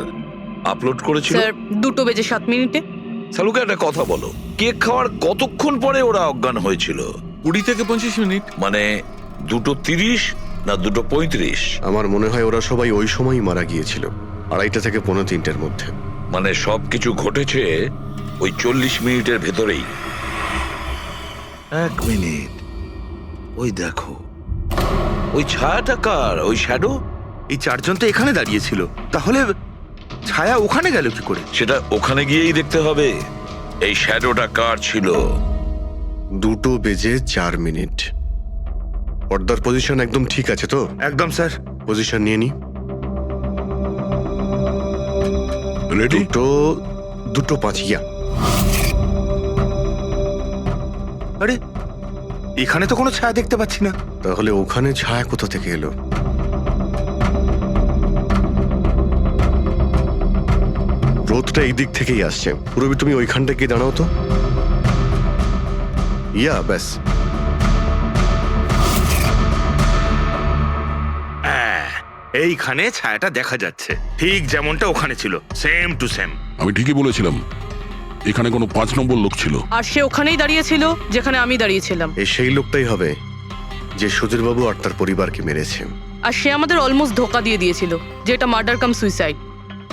আপলোড করেছিল? স্যার 2:07। সালুকে একটা কথা বলো, কেক খাওয়ার কতক্ষণ পরে ওরা অজ্ঞান হয়েছিল? 20 থেকে 25 মিনিট। মানে 2:30 না 2:35? আমার মনে হয় ওরা সবাই ওই সময়ই মারা গিয়েছিল, 2:30 থেকে 3:45-এর মধ্যে। মানে সবকিছু ঘটেছে ওই 40 মিনিটের ভেতরেই। 1 মিনিট, ওই দেখো, ওই ছায়াটা কার? ওই শ্যাডো? এই 4 জন তো এখানে দাঁড়িয়েছিল, তাহলে ছায়া ওখানে গেল কি করে? সেটা ওখানে গিয়েই দেখতে হবে। এই শ্যাডোটা কার ছিল? 2:04। পর্দার পজিশন একদম ঠিক আছে তো? একদম স্যার। পজিশন নিয়ে নি। রেডি? 2:05। আরে এখানে তো কোনো ছায়া দেখতে পাচ্ছি না। তাহলে ওখানে ছায়া কোথা থেকে এলো? রোদটা এই দিক থেকেই আসছে। পুরবি, তুমি ওইখানটা গিয়ে দাঁড়াও তো। ইয়া, ব্যাস। এইখানে ছায়াটা দেখা যাচ্ছে, ঠিক যেমনটা ওখানে ছিল, সেম টু সেম। আমি ঠিকই বলেছিলাম, এখানে কোনো 5 নম্বর লোক ছিল। আর সে ওখানেই দাঁড়িয়েছিল যেখানে আমি দাঁড়িয়েছিলাম। এই সেই লোকটাই হবে যে সুধীর বাবু আর তার পরিবারকে মেরেছে। আর সে আমাদের অলমোস্ট ধোকা দিয়ে দিয়েছিল যে এটা মার্ডার কাম সুইসাইড।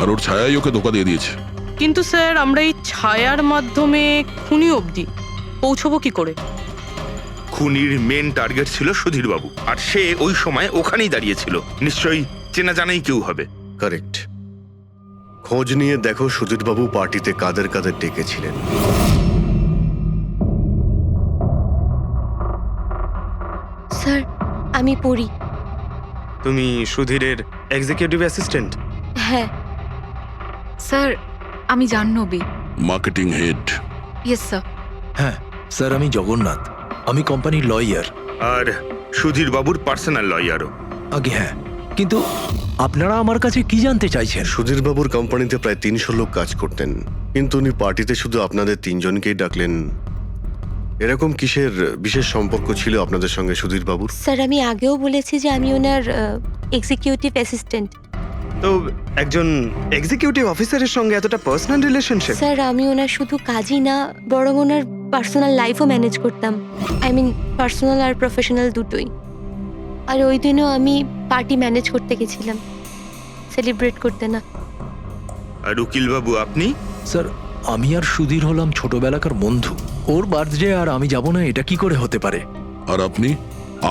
আর ওর ছায়াই ওকে ধোকা দিয়ে দিয়েছে। কিন্তু স্যার আমরা এই ছায়ার মাধ্যমে খুনি অবধি পৌঁছবো কি করে? খুনির মেন টার্গেট ছিল সুধীর বাবু, আর সে ওই সময় ওখানেই দাঁড়িয়েছিল। নিশ্চয়ই চেনা জানাই কেউ হবে। কারেক্ট। খোঁজ নিয়ে দেখো সুধীর বাবু পার্টিতে কাদের কাদের ডেকেছিলেন। স্যার আমি পড়ি। তুমি সুধীরের এক্সিকিউটিভ অ্যাসিস্ট্যান্ট? হ্যাঁ স্যার, আমি Jahnavi. Marketing head. Yes sir. হ্যাঁ স্যার, আমি জগন্নাথ, আমি কোম্পানির লয়ার। আর সুধীর বাবুর পার্সোনাল লয়ারও। আগে হ্যাঁ, কিন্তু আপনারা আমার কাছে কি জানতে চাইছেন? সুধীর বাবুর কোম্পানিতে প্রায় 300 লোক কাজ করতেন, কিন্তু উনি পার্টিতে শুধু আপনাদের 3 জনকেই ডাকলেন। এরকম কিসের বিশেষ সম্পর্ক ছিল আপনাদের সঙ্গে সুধীর বাবুর? স্যার আমি আগেও বলেছি যে আমি ওনার এক্সিকিউটিভ অ্যাসিস্ট্যান্ট। তো একজন এক্সিকিউটিভ অফিসারের সঙ্গে এতটা পার্সোনাল রিলেশনশিপ? স্যার আমি ওনার শুধু কাজই না বরং ওনার পার্সোনাল লাইফও ম্যানেজ করতাম। আই মিন পার্সোনাল আর প্রফেশনাল দুটোই। আর ওই দিনও আমি পার্টি ম্যানেজ করতে গেছিলাম, সেলিব্রেট করতে না। আর উকিল বাবু আপনি? স্যার আমি আর সুধীর হলাম ছোটবেলাকার বন্ধু। ওর বার্থডে আর আমি যাব না, এটা কি করে হতে পারে? আর আপনি,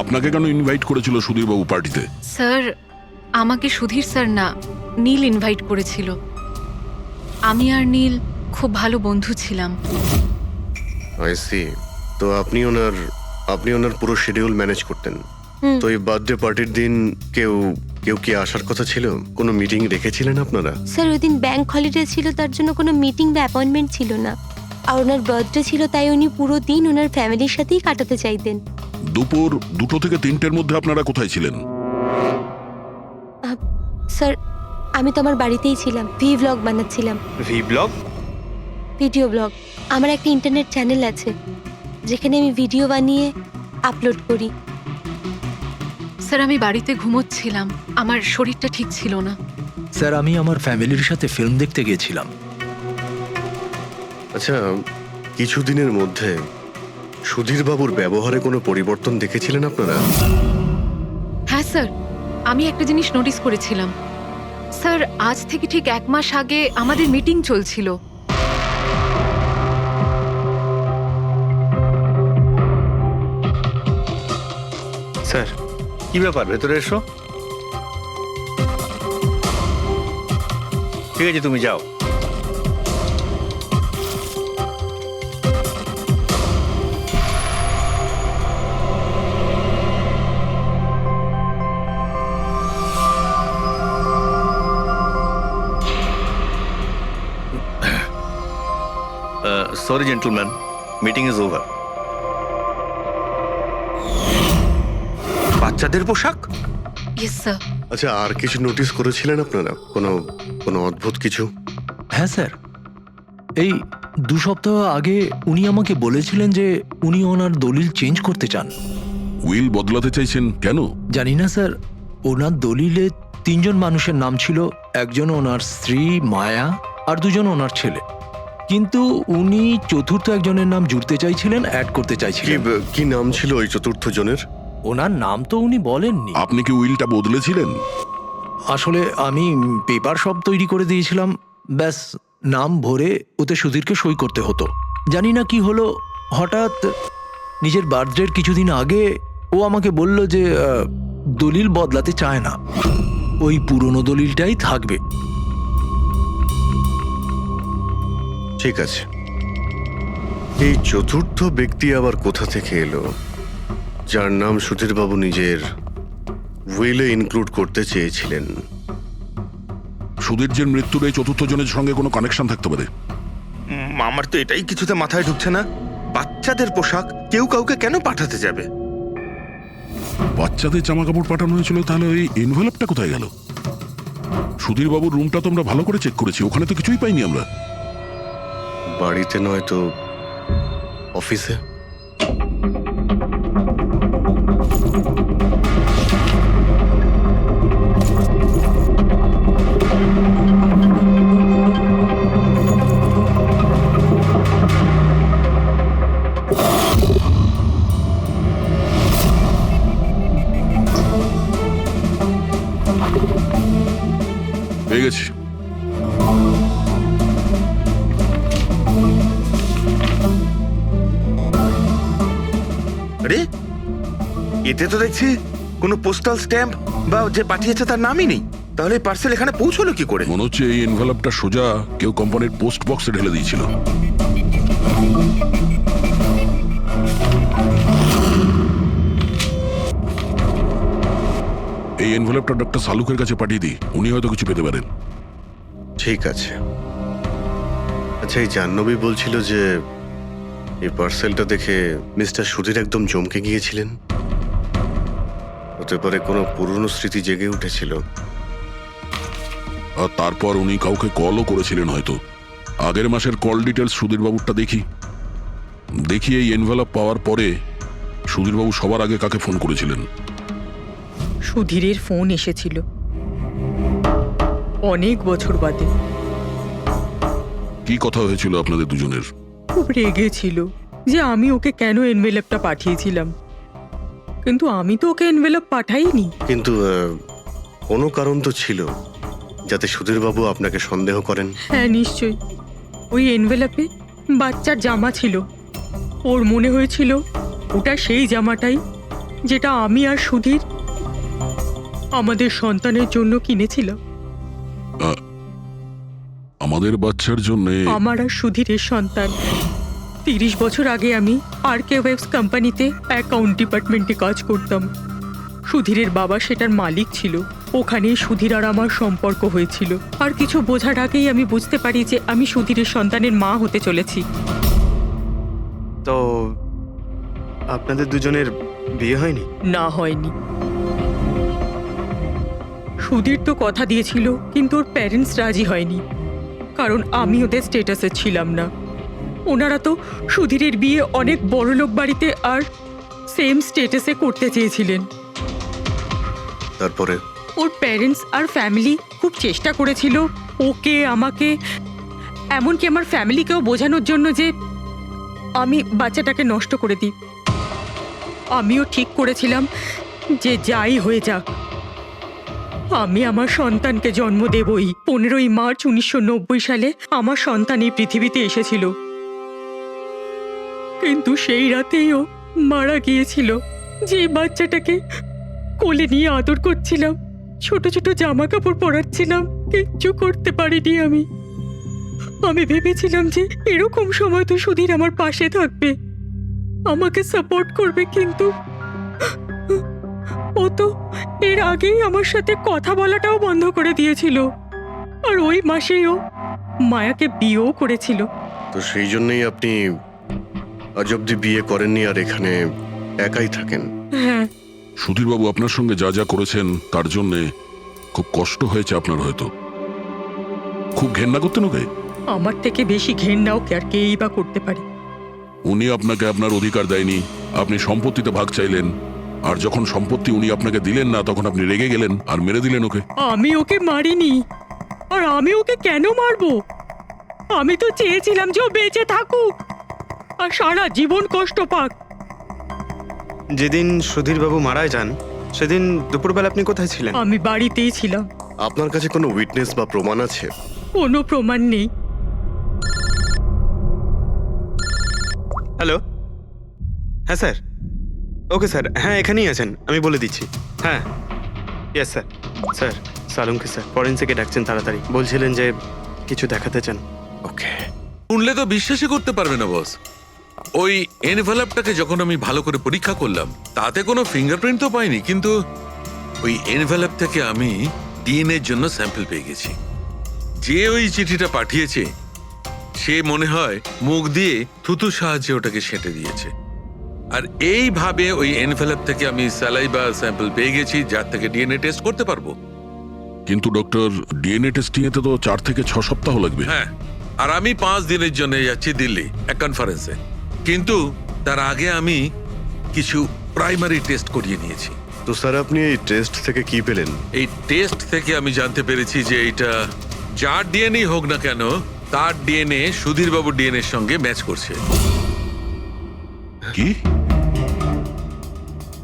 আপনাকে কেন ইনভাইট করেছিল সুধীর বাবু পার্টিতে? স্যার আমাকে সুধীর স্যার না, নীল ইনভাইট করেছিল। আমি আর নীল খুব ভালো বন্ধু ছিলাম। I see. তো আপনি ওনার পুরো শিডিউল ম্যানেজ করতেন। তো এই বার্থডে পার্টির দিন কেউ কি আসার কথা ছিল? কোনো মিটিং রেখেছিলেন আপনারা? স্যার ওই দিন ব্যাংক হলিডে ছিল, তার জন্য কোনো মিটিং বা অ্যাপয়েন্টমেন্ট ছিল না। আর ওনার বার্থডে ছিল, তাই উনি পুরো দিন ওনার ফ্যামিলির সাথেই কাটাতে চাইতেন। দুপুর 2টো থেকে 3টের মধ্যে আপনারা কোথায় ছিলেন? স্যার আমি তো আমার বাড়িতেই ছিলাম, ভি ব্লগ বানাচ্ছিলাম। Vlog? Video blog. আমার একটা ইন্টারনেট চ্যানেল আছে যেখানে আমি ভিডিও বানিয়ে আপলোড করি। স্যার আমি বাড়িতে ঘুমোচ্ছিলাম, আমার শরীরটা ঠিক ছিল না। স্যার আমি আমার ফ্যামিলির সাথে ফিল্ম দেখতে গিয়েছিলাম। আচ্ছা, কিছুদিনের মধ্যে সুধীর বাবুর ব্যবহারে কোনো পরিবর্তন দেখেছিলেন আপনারা? হ্যাঁ স্যার, আমি একটা জিনিস নোটিস করেছিলাম। স্যার আজ থেকে ঠিক 1 মাস আগে আমাদের মিটিং চলছিল। স্যার কি ব্যাপার, ভেতরে এসো। ঠিক আছে তুমি যাও। Sorry gentleman, meeting is over. বাচ্চাদের পোশাক? Yes sir. আচ্ছা, আর কিছু নোটিস করেছিলেন আপনারা? কোনো অদ্ভুত কিছু? হ্যাঁ স্যার, এই 2 সপ্তাহ আগে উনি আমাকে বলেছিলেন যে উনি ওনার দলিল চেঞ্জ করতে চান। উইল বদলাতে চাইছেন কেন? জানি না স্যার, ওনার দলিলে 3 জন মানুষের নাম ছিল, একজন ওনার স্ত্রী মায়া আর 2 জন ওনার ছেলে। কিন্তু উনি চতুর্থ একজনের নাম জুড়তে চাইছিলেন, অ্যাড করতে চাইছিলেন। কি নাম ছিল ওই চতুর্থ জনের? ওনার নাম তো উনি বলেননি। আপনি কি উইলটা বদলেছিলেন? আসলে আমি পেপার সব তৈরি করে দিয়েছিলাম, ব্যাস নাম ভরে ওতে সুধীরকে সই করতে হতো। জানি না কি হলো, হঠাৎ নিজের বার্থডের কিছুদিন আগে ও আমাকে বলল যে দলিল বদলাতে চায় না, ওই পুরনো দলিলটাই থাকবে। ঠিক আছে, এই চতুর্থ ব্যক্তি আবার কোথা থেকে এলো যার নাম সুধীর বাবু নিজের উইলে ইনক্লুড করতে চেয়েছিলেন? সুধীরজির মৃত্যুর এই চতুর্থ জনের সঙ্গে কোনো কানেকশন থাকতে পারে। আমার তো এটাই কিছুতে মাথায় ঢুকছে না। বাচ্চাদের পোশাক কেউ কাউকে কেন পাঠাতে যাবে? বাচ্চাদের জামা কাপড় পাঠানো হয়েছিল, তাহলে ওই এনভেলপটা কোথায় গেল? সুধীর বাবুর রুমটা তো আমরা ভালো করে চেক করেছি, ওখানে তো কিছুই পাইনি আমরা। বাড়িতে নয় তো অফিসে? পেয়ে গেছি। আরে এতে তো দেখছি কোনো পোস্টাল স্ট্যাম্প বা যে পাঠিয়েছে তার নামই নেই। তাহলে পার্সেল এখানে পৌঁছলো কি করে? মনে হচ্ছে এই এনভেলপটা সোজা কেউ কোম্পানির পোস্ট বক্সে ঢেলে দিয়েছিল। এই এনভেলপটা ডক্টর সালুকের কাছে পাঠিয়ে দিই, উনি হয়তো কিছু পেতে পারেন। ঠিক আছে। আচ্ছা, এই জাহ্নবী বলছিল যে এই পার্সেলটা দেখে মিস্টার সুধীর একদম চমকে গিয়েছিলেন। হতে পারে কোনো পুরনো স্মৃতি জেগে উঠেছিল। আর তারপর উনি কাউকে কলও করেছিলেন হয়তো। আগের মাসের কল ডিটেলস সুধীর বাবুরটা দেখি। দেখি এই এনভেলপ পাওয়ার পরে সুধীরবাবু সবার আগে কাকে ফোন করেছিলেন? সুধীরের ফোন এসেছিল অনেক বছর বাদে। কি কথা হয়েছিল আপনাদের দুজনের? খুব রেগেছিল যে আমি ওকে কেন এনভেলপটা পাঠিয়েছিলাম, কিন্তু আমি তো ওকে এনভেলপ পাঠাইনি। কিন্তু কোনো কারণ তো ছিল যাতে সুধীরবাবু আপনাকে সন্দেহ করেন। হ্যাঁ নিশ্চয়ই, ওই এনভেলপে বাচ্চার জামা ছিল। ওর মনে হয়েছিল ওটা সেই জামাটাই যেটা আমি আর সুধীর আমাদের সন্তানের জন্য কিনেছিলাম। আমাদের বাচ্চার জন্য? আমার আর সুধীরের সন্তান। 30 বছর আগে আমি আরকে ওয়েবস কোম্পানিতে অ্যাকাউন্ট ডিপার্টমেন্টে কাজ করতাম। সুধীরের বাবা সেটার মালিক ছিল। ওখানেই সুধীর আর আমার সম্পর্ক হয়েছিল। আর কিছু বোঝার আগেই আমি বুঝতে পারি যে আমি সুধীরের সন্তানের মা হতে চলেছি। তো আপনাদের দুজনের বিয়ে হয়নি? না, হয়নি। সুধীর তো কথা দিয়েছিল, কিন্তু ওর প্যারেন্টস রাজি হয়নি, কারণ আমি ওদের স্টেটাসে ছিলাম না। ওনারা তো সুধীরের বিয়ে অনেক বড়লোক বাড়িতে আর সেম স্টেটাসে করতে চেয়েছিলেন। তারপরে ওর প্যারেন্টস আর ফ্যামিলি খুব চেষ্টা করেছিল ওকে, আমাকে, এমনকি আমার ফ্যামিলিকেও বোঝানোর জন্য যে আমি বাচ্চাটাকে নষ্ট করে দিই। আমিও ঠিক করেছিলাম যে যাই হয়ে যাক আমি আমার সন্তানকে জন্ম দেবই। 15ই মার্চ 1990 সালে আমার সন্তান এই পৃথিবীতে এসেছিল, কিন্তু সেই রাতেই ও মারা গিয়েছিল। যে বাচ্চাটাকে কোলে নিয়ে আদর করছিলাম, ছোট ছোট জামা কাপড় পরাচ্ছিলাম, কিচ্ছু করতে পারিনি আমি। আমি ভেবেছিলাম যে এরকম সময় তো সুধীর আমার পাশে থাকবে, আমাকে সাপোর্ট করবে, কিন্তু ও তো এর আগেই আমার সাথে কথা বলাটাও বন্ধ করে দিয়েছিল। আর ওই মাসেই ও মায়াকে বিয়েও করেছিল। তো সেই জন্যই আপনি আজ অব্দি বিয়ে করেননি আর এখানে একাই থাকেন? হ্যাঁ। সুধীরবাবু আপনার সঙ্গে যা যা করেছেন তার জন্যে খুব কষ্ট হয়েছে আপনার, হয়তো খুব ঘেন্না করতেন ওকে? আমার থেকে বেশি ঘেন্নাও কে আর কেই বা করতে পারে। উনি আপনাকে আপনার অধিকার দেয়নি, আপনি সম্পত্তিতে ভাগ চাইলেন, আর যখন সম্পত্তি উনি আপনাকে দিলেন না তখন আপনি রেগে গেলেন আর মেরে দিলেন ওকে। আমি ওকে মারিনি, আর আমি ওকে কেন মারবো? আমি তো চেয়েছিলাম যে ও বেঁচে থাকুক আর সারা জীবন কষ্ট পাক। যেদিন সুধীরবাবু মারা যান সেদিন দুপুরবেলা আপনি কোথায় ছিলেন? আমি বাড়িতেই ছিলাম। আপনার কাছে কোনো উইটনেস বা প্রমাণ আছে? কোনো প্রমাণ নেই। হ্যালো, হ্যাঁ স্যার। ওকে স্যার, হ্যাঁ এখানেই আছেন, আমি বলে দিচ্ছি। হ্যাঁ, ইয়েস স্যার। স্যার সালুমকে স্যার ফরেন্সিকে ডাকছেন তাড়াতাড়ি, বলছিলেন যে কিছু দেখাতে চান। ওকে। শুনলে তো বিশ্বাসই করতে পারবে না বস। ওই এনভেলপটাকে যখন আমি ভালো করে পরীক্ষা করলাম তাতে কোনো ফিঙ্গারপ্রিন্ট তো পাইনি, কিন্তু ওই এনভেলপ থেকে আমি ডিএনএর জন্য স্যাম্পল পেয়ে গেছি। যে ওই চিঠিটা পাঠিয়েছে সে মনে হয় মুখ দিয়ে থুতুর সাহায্যে ওটাকে সেঁটে দিয়েছে। আর এইভাবে ওই এনভেলপ থেকে আমি স্যালাইভা স্যাম্পল পেয়ে গেছি, যার থেকে ডিএনএ টেস্ট করতে পারবো। কিন্তু ডক্টর, ডিএনএ টেস্টিং এতে তো 4 থেকে 6 সপ্তাহ লাগবে। হ্যাঁ, আর আমি 5 দিনের জন্য যাচ্ছি দিল্লি এক কনফারেন্সে, কিন্তু তার আগে আমি কিছু প্রাইমারি টেস্ট করিয়ে নিয়েছি। তো স্যার আপনি এই টেস্ট থেকে কি পেলেন? এই টেস্ট থেকে আমি জানতে পেরেছি যে এটা যার ডিএনএ হোক না কেন তার ডিএনএ সুধীরবাবুর ডিএনএ এর সঙ্গে ম্যাচ করছে। কি?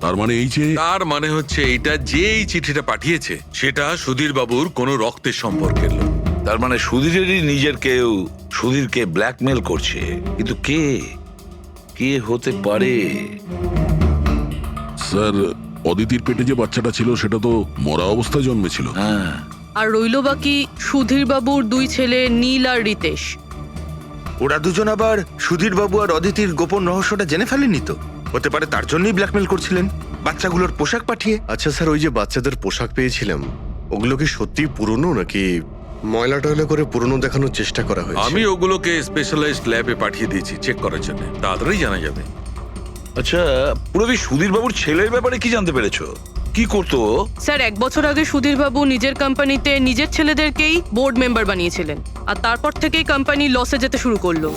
তার মানে এই যে, তার মানে হচ্ছে এইটা যে এই চিঠিটা পাঠিয়েছে সেটা সুধীরবাবুর কোনো রক্তের সম্পর্কের লোক। তার মানে সুধীরেরই নিজের কেউ সুধীরকে ব্ল্যাকমেল করছে, কিন্তু কে কে হতে পারে? স্যার অদিতির পেটে যে বাচ্চাটা ছিল সেটা তো মরা অবস্থায় জন্মেছিল। হ্যাঁ, আর রইল বাকি সুধীর বাবুর 2 ছেলে নীল আর রিতেশ। ওরা দুজন আবার সুধীরবাবু আর অদিতির গোপন রহস্যটা জেনে ফেলেনি তো? হতে পারে তার জন্যই ব্ল্যাকমেল করছিলেন, বাচ্চাগুলোর পোশাক পাঠিয়ে। আচ্ছা স্যার, ওই যে বাচ্চাদের পোশাক পেয়েছিলাম ওগুলো কি সত্যি পুরনো নাকি ময়লা টয়লা করে পুরনো দেখানোর চেষ্টা করা হয়েছে? আমি ওগুলোকে স্পেশালাইজড ল্যাবে পাঠিয়ে দিয়েছি চেক করার জন্য, তাড়াতাড়ি জানা যাবে। আচ্ছা পুরবি সুধীরবাবুর ছেলের ব্যাপারে কি জানতে পেরেছো? কি করতো? স্যার 1 বছর আগে সুধীর বাবু নিজের কোম্পানিতে নিজের ছেলেদেরকেই বোর্ড মেম্বার বানিয়েছিলেন, আর তারপর থেকেই কোম্পানি লসে যেতে শুরু করলো।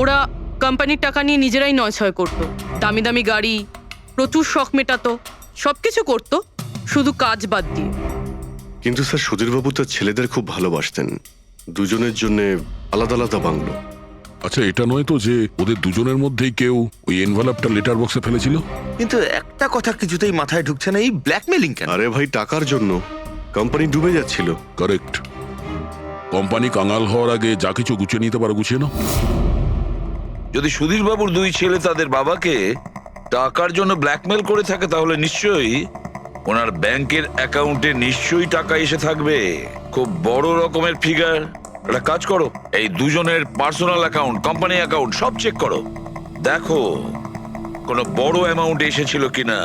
ওরা কোম্পানির টাকা নিয়ে নিজেরাই নয়ছয় করতো, দামি দামি গাড়ি, প্রচুর শখ মেটাতো, সবকিছু করতো, শুধু কাজ বাদ দিয়ে। কিন্তু স্যার সুধীরবাবু তার ছেলেদের খুব ভালোবাসতেন, দুজনের জন্য আলাদা আলাদা বাংলো। আচ্ছা, এটা নয় তো যে ওদের দুজনের মধ্যেই কেউ ওই এনভেলপটা লেটার বক্সে ফেলেছিল? কিন্তু একটা কথা কিছুতেই মাথায় ঢুকছে না, এই ব্ল্যাকমেলিং কেন? আরে ভাই, টাকার জন্য। কোম্পানি ডুবে যাচ্ছিল। কারেক্ট। কোম্পানি কাঙাল হওয়ার আগে যা কিছু গুছিয়ে নিতে পারো গুছিয়ে নাও। যদি সুধীরবাবুর দুই ছেলে তাদের বাবাকে টাকার জন্য ব্ল্যাকমেল করে থাকে, তাহলে নিশ্চয়ই ওনার ব্যাংকের অ্যাকাউন্টে নিশ্চয়ই টাকা এসে থাকবে, খুব বড় রকমের ফিগার। একটা কাজ করো, এই দুজনের পার্সোনাল অ্যাকাউন্ট, কোম্পানি অ্যাকাউন্ট সব চেক করো, দেখো কোনো বড় অ্যামাউন্ট এসেছিল কিনা।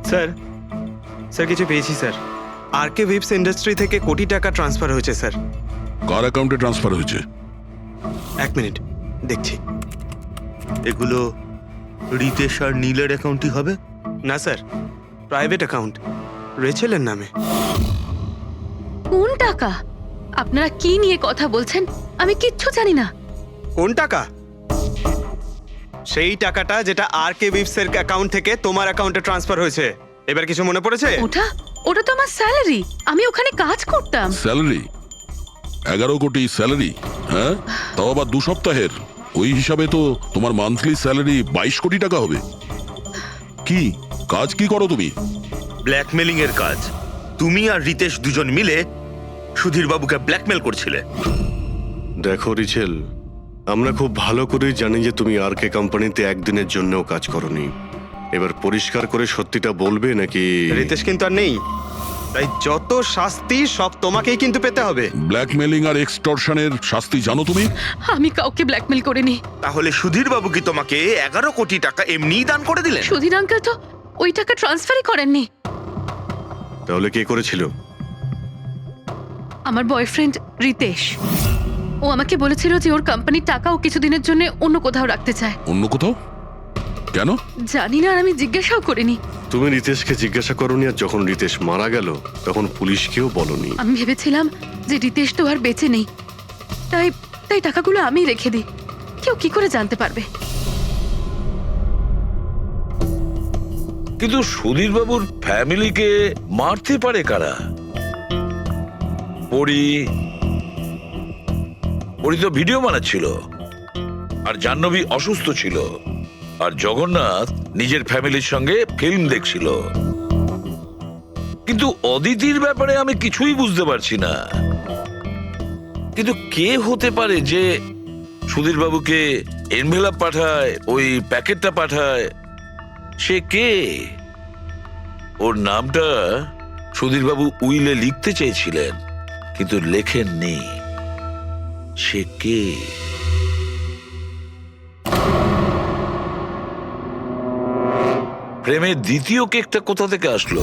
স্যার, স্যার কিছু পেয়েছি স্যার। আরকে ভিপস ইন্ডাস্ট্রি থেকে কোটি টাকা ট্রান্সফার হয়েছে স্যার। কার অ্যাকাউন্টে ট্রান্সফার হয়েছে? 1 মিনিট দেখছি। এগুলো রিতেশ আর নীলের অ্যাকাউন্টই হবে? না স্যার, প্রাইভেট অ্যাকাউন্ট, রেচেলের নামে। কোন টাকা? আপনারা কি নিয়ে কথা বলছেন? আমি কিচ্ছু জানি না। কোন টাকা? সেই টাকাটা যেটা আরকে ভিপস এর অ্যাকাউন্ট থেকে তোমার অ্যাকাউন্টে ট্রান্সফার হয়েছে। এবার কিছু মনে পড়েছে? ওটা তো আমার স্যালারি, আমি ওখানে কাজ করতাম। স্যালারি? 11 কোটি স্যালারি? হ্যাঁ, তাও আবার 2 সপ্তাহের। ওই হিসাবে তো তোমার মান্থলি স্যালারি 22 কোটি টাকা হবে। কি কাজ কি করো তুমি? ব্ল্যাকমেলিং এর কাজ। তুমি আর রিতেশ দুজন মিলে সুধীর বাবুকে ব্ল্যাকমেল করছিলে। দেখো রিচেল, আমরা খুব ভালো করেই জানি যে তুমি আরকে কোম্পানিতে একদিনের জন্যও কাজ করনি। এবার পরিষ্কার করে সত্যিটা বলবে নাকি? রিতেশ কিন্তু আর নেই, তাই যত শাস্তি সব তোমাকেই কিন্তু পেতে হবে। ব্ল্যাকমেলিং আর এক্সটর্শনের শাস্তি জানো তুমি? আমি কাউকে ব্ল্যাকমেল করিনি। তাহলে সুধীর বাবু কি তোমাকে 11 কোটি টাকা এমনিই দান করে দিলেন? সুধীর আঙ্কেল তো ওই টাকা ট্রান্সফারই করেননি। তাহলে কে করেছিল? আমার বয়ফ্রেন্ড রিতেশ। ও আমাকে বলেছিল যে ওর কোম্পানির টাকা ও কিছুদিনের জন্য অন্য কোথাও রাখতে চায়। অন্য কোথাও? কেন জানি না, আর আমি জিজ্ঞাসাও করিনি। তুমি রিতেশকে জিজ্ঞাসা করনি, আর যখন রিতেশ মারা গেল তখন পুলিশকেও বলনি? আমি ভেবেছিলাম যে রিতেশ তো আর বেঁচে নেই, তাই তাই টাকাগুলো আমি রেখে দিই। কেউ কি করে জানতে পারবে? কিন্তু সুধীর বাবুর ফ্যামিলিকে মারতে পারে কারা? পরি তো ভিডিও বানাচ্ছিল, আর জাহ্নবী অসুস্থ ছিল, আর জগন্নাথ নিজের ফ্যামিলির সঙ্গে ফিল্ম দেখছিল। কিন্তু অদিতির ব্যাপারে আমি কিছুই বুঝতে পারছি না। কিন্তু কে হতে পারে যে সুধীর বাবুকে এনভেলপ পাঠায়, ওই প্যাকেটটা পাঠায়? সে কে? ওর নামটা সুধীর বাবু উইলে লিখতে চেয়েছিলেন, কিন্তু লেখেননি। সে কে? প্রেমের দ্বিতীয় কেকটা কোথা থেকে আসলো?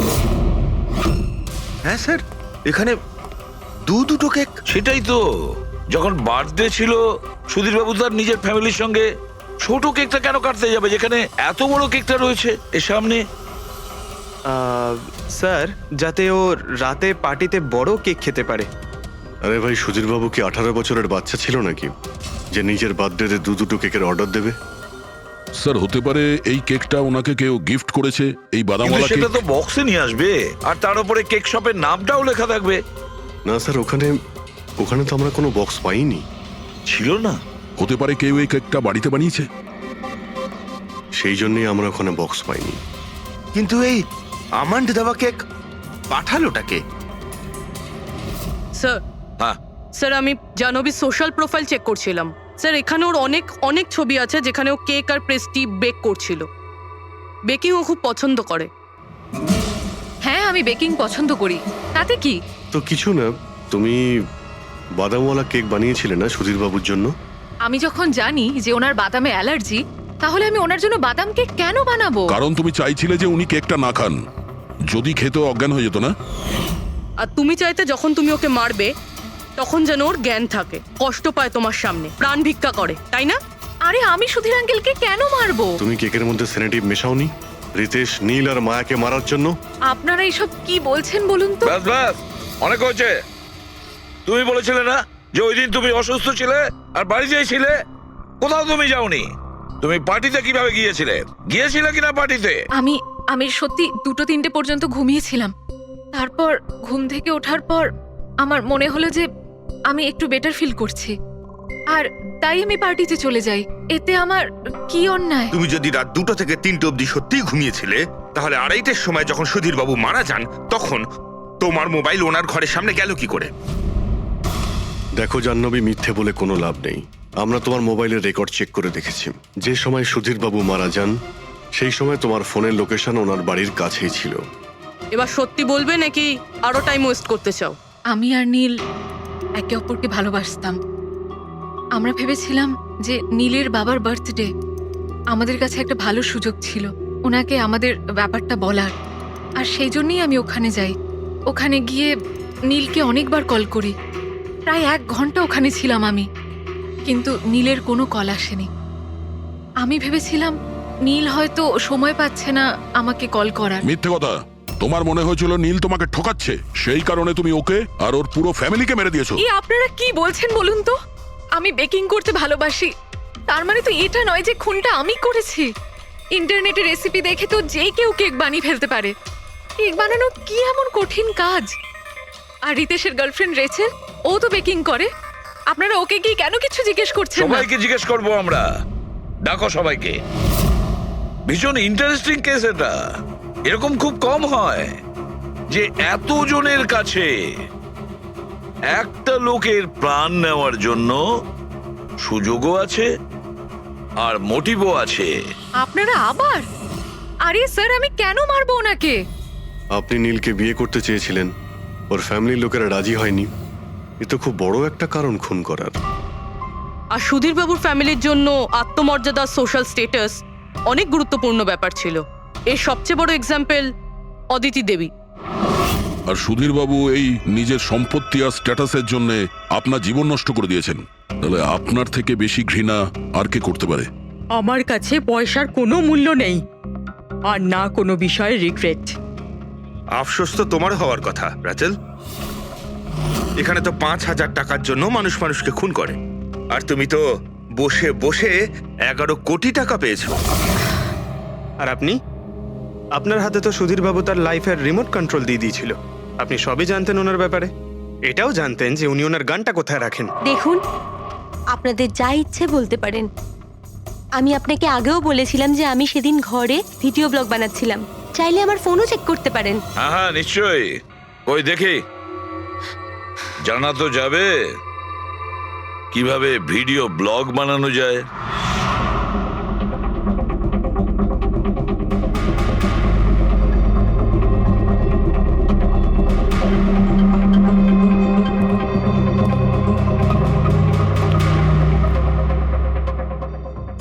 হ্যাঁ স্যার, এখানে দুটো কেক। সেটাই তো, যখন বার্থডে ছিল সুধীর বাবু তার নিজের ফ্যামিলির সঙ্গে, ছোট কেকটা কেন কাটতে যাবে যেখানে এত বড় কেকটা রয়েছে এর সামনে? স্যার, যাতে ও রাতে পার্টিতে বড় কেক খেতে পারে। আরে ভাই, সুধীর বাবু কি 18 বছরের বাচ্চা ছিল নাকি যে নিজের বার্থডেতে দুটো কেকের অর্ডার দেবে? স্যার, হতে পারে এই কেকটা ওনাকে কেউ গিফট করেছে, এই বাদামওয়ালা কেক। সেটা তো বক্সে নিয়ে আসবে, আর তার উপরে কেক শপের নামটাও লেখা থাকবে। না স্যার, ওখানে তো আমরা কোনো বক্স পাইনি। ছিল না? হতে পারে কেউ এই কেকটা বাড়িতে বানিয়েছে, সেই জন্যই আমরা ওখানে বক্স পাইনি। কিন্তু এই আমান্ড দেওয়া কেক পাঠালোটা কে? স্যার, হ্যাঁ স্যার, আমি জাহ্নবীর সোশ্যাল প্রোফাইল চেক করছিলাম। স্যার, এখানে ওর অনেক ছবি আছে যেখানে ও কেক আর পেস্ট্রি বেক করছিল। বেকিং ও খুব পছন্দ করে। হ্যাঁ, আমি বেকিং পছন্দ করি, তাতে কি? তো কিছু না, তুমি বাদামওয়ালা কেক বানিয়েছিলে না সুধীর বাবুর জন্য? আমি যখন জানি যে ওনার বাদামে অ্যালার্জি, তাহলে আমি ওনার জন্য বাদাম কেক কেন বানাবো? কারণ তুমি চাইছিলে যে উনি কেকটা না খান, যদি খেতে অজ্ঞান হয়ে যেত না। আর তুমি চাইতে যখন তুমি ওকে মারবে তখন যেন ওর জ্ঞান থাকে, কষ্ট পায় তোমার সামনে, প্রাণ ভিক্ষা করে, তাই না? আরে আমি সুধীর আঙ্কেলকে কেন মারবো? তুমি কেকের মধ্যে সেনেটিভ মেশাওনি রিতেশ, নীল আর মায়াকে মারার জন্য? আপনারা এইসব কি বলছেন বলুন তো? ব্যাস ব্যাস, অনেক হয়েছে। তুমি বলেছিলে না যে ওই দিন তুমি অসুস্থ ছিলে আর বাড়িতেই ছিলে? কোথাও তুমি যাওনি। তুমি পার্টিতে কিভাবে গিয়েছিলে কিনা পার্টিতে? আমি সত্যি 2-3টে পর্যন্ত ঘুমিয়েছিলাম। তারপর ঘুম থেকে ওঠার পর আমার মনে হলো যে আমি একটু বেটার ফিল করছি, আর তাই আমি পার্টিতে চলে যাই। এতে আমার কি অন্যায়? তুমি যদি রাত 2টো থেকে 3টে অবধি সত্যিই ঘুমিয়েছিলে, তাহলে 2:30টার সময় যখন সুধীর বাবু মারা যান, তখন তোমার মোবাইল ওনার ঘরের সামনে গেল কি করে? দেখো জাহ্নবী, মিথ্যে বলে কোনো লাভ নেই। আমরা তোমার মোবাইলের রেকর্ড চেক করে দেখেছি। যে সময় সুধীর বাবু মারা যান সেই সময় তোমার ফোনের লোকেশন ওনার বাড়ির কাছেই ছিল। এবার সত্যি বলবে নাকি আরো টাইম ওয়েস্ট করতে চাও? আমি আর নীল একে অপরকে ভালোবাসতাম। আমরা ভেবেছিলাম যে নীলের বাবার বার্থডে আমাদের কাছে একটা ভালো সুযোগ ছিল ওনাকে আমাদের ব্যাপারটা বলার, আর সেই জন্যই আমি ওখানে যাই। ওখানে গিয়ে নীলকে অনেকবার কল করি, প্রায় 1 ঘন্টা ওখানে ছিলাম আমি, কিন্তু নীলের কোনো কল আসেনি। আমি ভেবেছিলাম নীল হয়তো সময় পাচ্ছে না আমাকে কল করার। মিথ্যে কথা। তোমার মনে হয়েছিল নীল তোমাকে ঠকাচ্ছে, সেই কারণে তুমি ওকে আর ওর পুরো ফ্যামিলিকে মেরে দিয়েছো। এই আপনারা কি বলছেন বলুন তো? আমি বেকিং করতে ভালোবাসি, তার মানে তো এটা নয় যে খুনটা আমি করেছি। ইন্টারনেটে রেসিপি দেখে তো যে কেউ কেক বানিয়ে ফেলতে পারে। কেক বানানো কি এমন কঠিন কাজ? আর রিতেশের গার্লফ্রেন্ড রেচেল, ও তো বেকিং করে। আপনারা ওকে কি কেন কিছু জিজ্ঞেস করছেন না? সবাইকে জিজ্ঞেস করবো আমরা। ডাকো সবাইকে। ভীষণ ইন্টারেস্টিং কেস এটা। এরকম খুব কম হয় যে এতজনের কাছে একটা লোকের প্রাণ নেওয়ার জন্য সুযোগও আছে আর মোটিভও আছে। আপনারা আবার? আরে স্যার, আমি কেন মারবো ওনাকে? আপনি নীলকে বিয়ে করতে চেয়েছিলেন, ওর ফ্যামিলির লোকেরা রাজি হয়নি। এ তো খুব বড় একটা কারণ খুন করার। আর সুধীর বাবুর ফ্যামিলির জন্য আত্মমর্যাদা, সোশ্যাল স্ট্যাটাস অনেক গুরুত্বপূর্ণ ব্যাপার ছিল। এর সবচেয়ে বড় এক্সাম্পল অদিতি দেবী। আর সুধীর বাবু এই নিজের সম্পত্তি আর স্ট্যাটাসের জন্য আপনার জীবন নষ্ট করে দিয়েছেন। তাহলে আপনার থেকে বেশি ঘৃণা আর কে করতে পারে? আমার কাছে পয়সার কোনো মূল্য নেই, আর না কোনো বিষয়ে রিগ্রেট। আফসোস তো তোমার হওয়ার কথা রাচেল। এখানে তো 5,000 টাকার জন্য মানুষ মানুষকে খুন করে, আর তুমি তো বসে বসে 11 কোটি টাকা পেয়েছো। আর আপনি? আপনার হাতে তো সুধীর বাবু তার লাইফের রিমোট কন্ট্রোল দিয়ে দিয়েছিল। আপনি সবই জানতেন ওনার ব্যাপারে। এটাও জানতেন যে উনি ওনার গানটা কোথায় রাখেন। দেখুন, আপনাদের যা ইচ্ছে বলতে পারেন। আমি আপনাকে আগেও বলেছিলাম যে আমি সেদিন ঘরে ভিডিও ব্লগ বানাচ্ছিলাম। চাইলে আমার ফোনও চেক করতে পারেন। হ্যাঁ হ্যাঁ, নিশ্চয়ই। ওই দেখি, জানা তো যাবে কিভাবে ভিডিও ব্লগ বানানো যায়।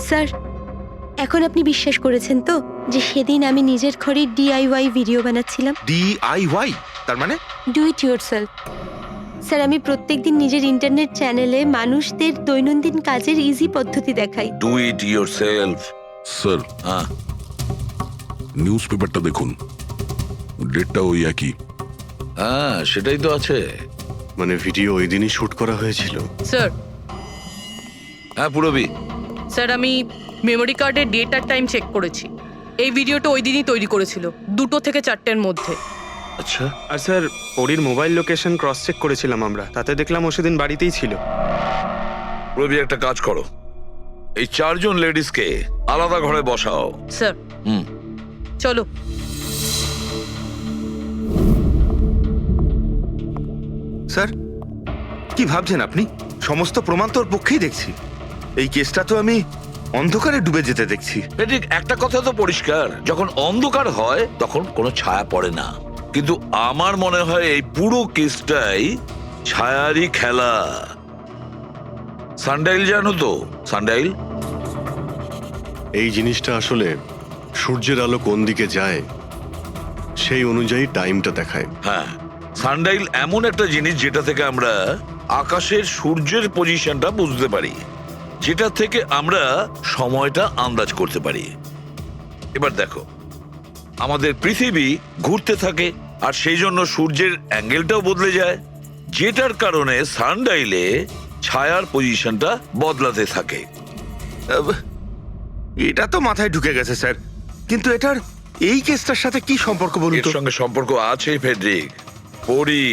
স্যার, এখন আপনি বিশ্বাস করেছেন তো যে সেদিন আমি নিজের ঘরে DIY ভিডিও বানাচ্ছিলাম? DIY তার মানে? Do it yourself. স্যার, আমি প্রত্যেকদিন নিজের ইন্টারনেট চ্যানেলে মানুষদের দৈনন্দিন কাজের ইজি পদ্ধতি দেখাই। Do it yourself. Sir, news পেপারটা দেখুন, ডেটটা ওই একই। হ্যাঁ, সেটাই তো আছে। মানে ভিডিও ওই দিনই শুট করা হয়েছিল? স্যার। হ্যাঁ পুরবি। স্যার, আমি মেমোরি কার্ডের ডেট আর টাইম চেক করেছি। এই ভিডিওটা ওই দিনই তৈরি করেছিল, 2টো থেকে 4টের মধ্যে। আচ্ছা। আর স্যার, ওরির মোবাইল লোকেশন ক্রস চেক করেছিলাম আমরা, তাতে দেখলাম ও সেদিন বাড়িতেই ছিল। পুরবি, একটা কাজ করো, এই 4 জন লেডিসকে আলাদা ঘরে বসাও। স্যার। চলো। স্যার, কি ভাবছেন আপনি? সমস্ত প্রমাণ তোর পক্ষেই দেখছি। এই কেসটা তো আমি অন্ধকারে ডুবে যেতে দেখছি। ঠিক একটা কথা তো পরিষ্কার, যখন অন্ধকার হয় তখন কোনো ছায়া পড়ে না। কিন্তু আমার মনে হয় এই পুরো কেসটাই ছায়ারই খেলা। সানডাইল জানো তো? সানডাইল এই জিনিসটা আসলে সূর্যের আলো কোন দিকে যায় সেই অনুযায়ী টাইমটা দেখায়। হ্যাঁ, সানডাইল এমন একটা জিনিস যেটা থেকে আমরা আকাশের সূর্যের পজিশনটা বুঝতে পারি, যেটা থেকে আমরা সময়টা আন্দাজ করতে পারি। এবার দেখো, আমাদের পৃথিবী ঘুরতে থাকে আর সেই জন্য সূর্যের অ্যাঙ্গেলটাও বদলে যায়। যেটার কারণে সানডাইলে ছায়ার পজিশনটা বদলাতে থাকে। এটা তো মাথায় ঢুকে গেছে স্যার, কিন্তু এটার এই কেসটার সাথে কি সম্পর্ক বলুন এর তো? সঙ্গে সম্পর্ক আছে ফেডরিক। পরি,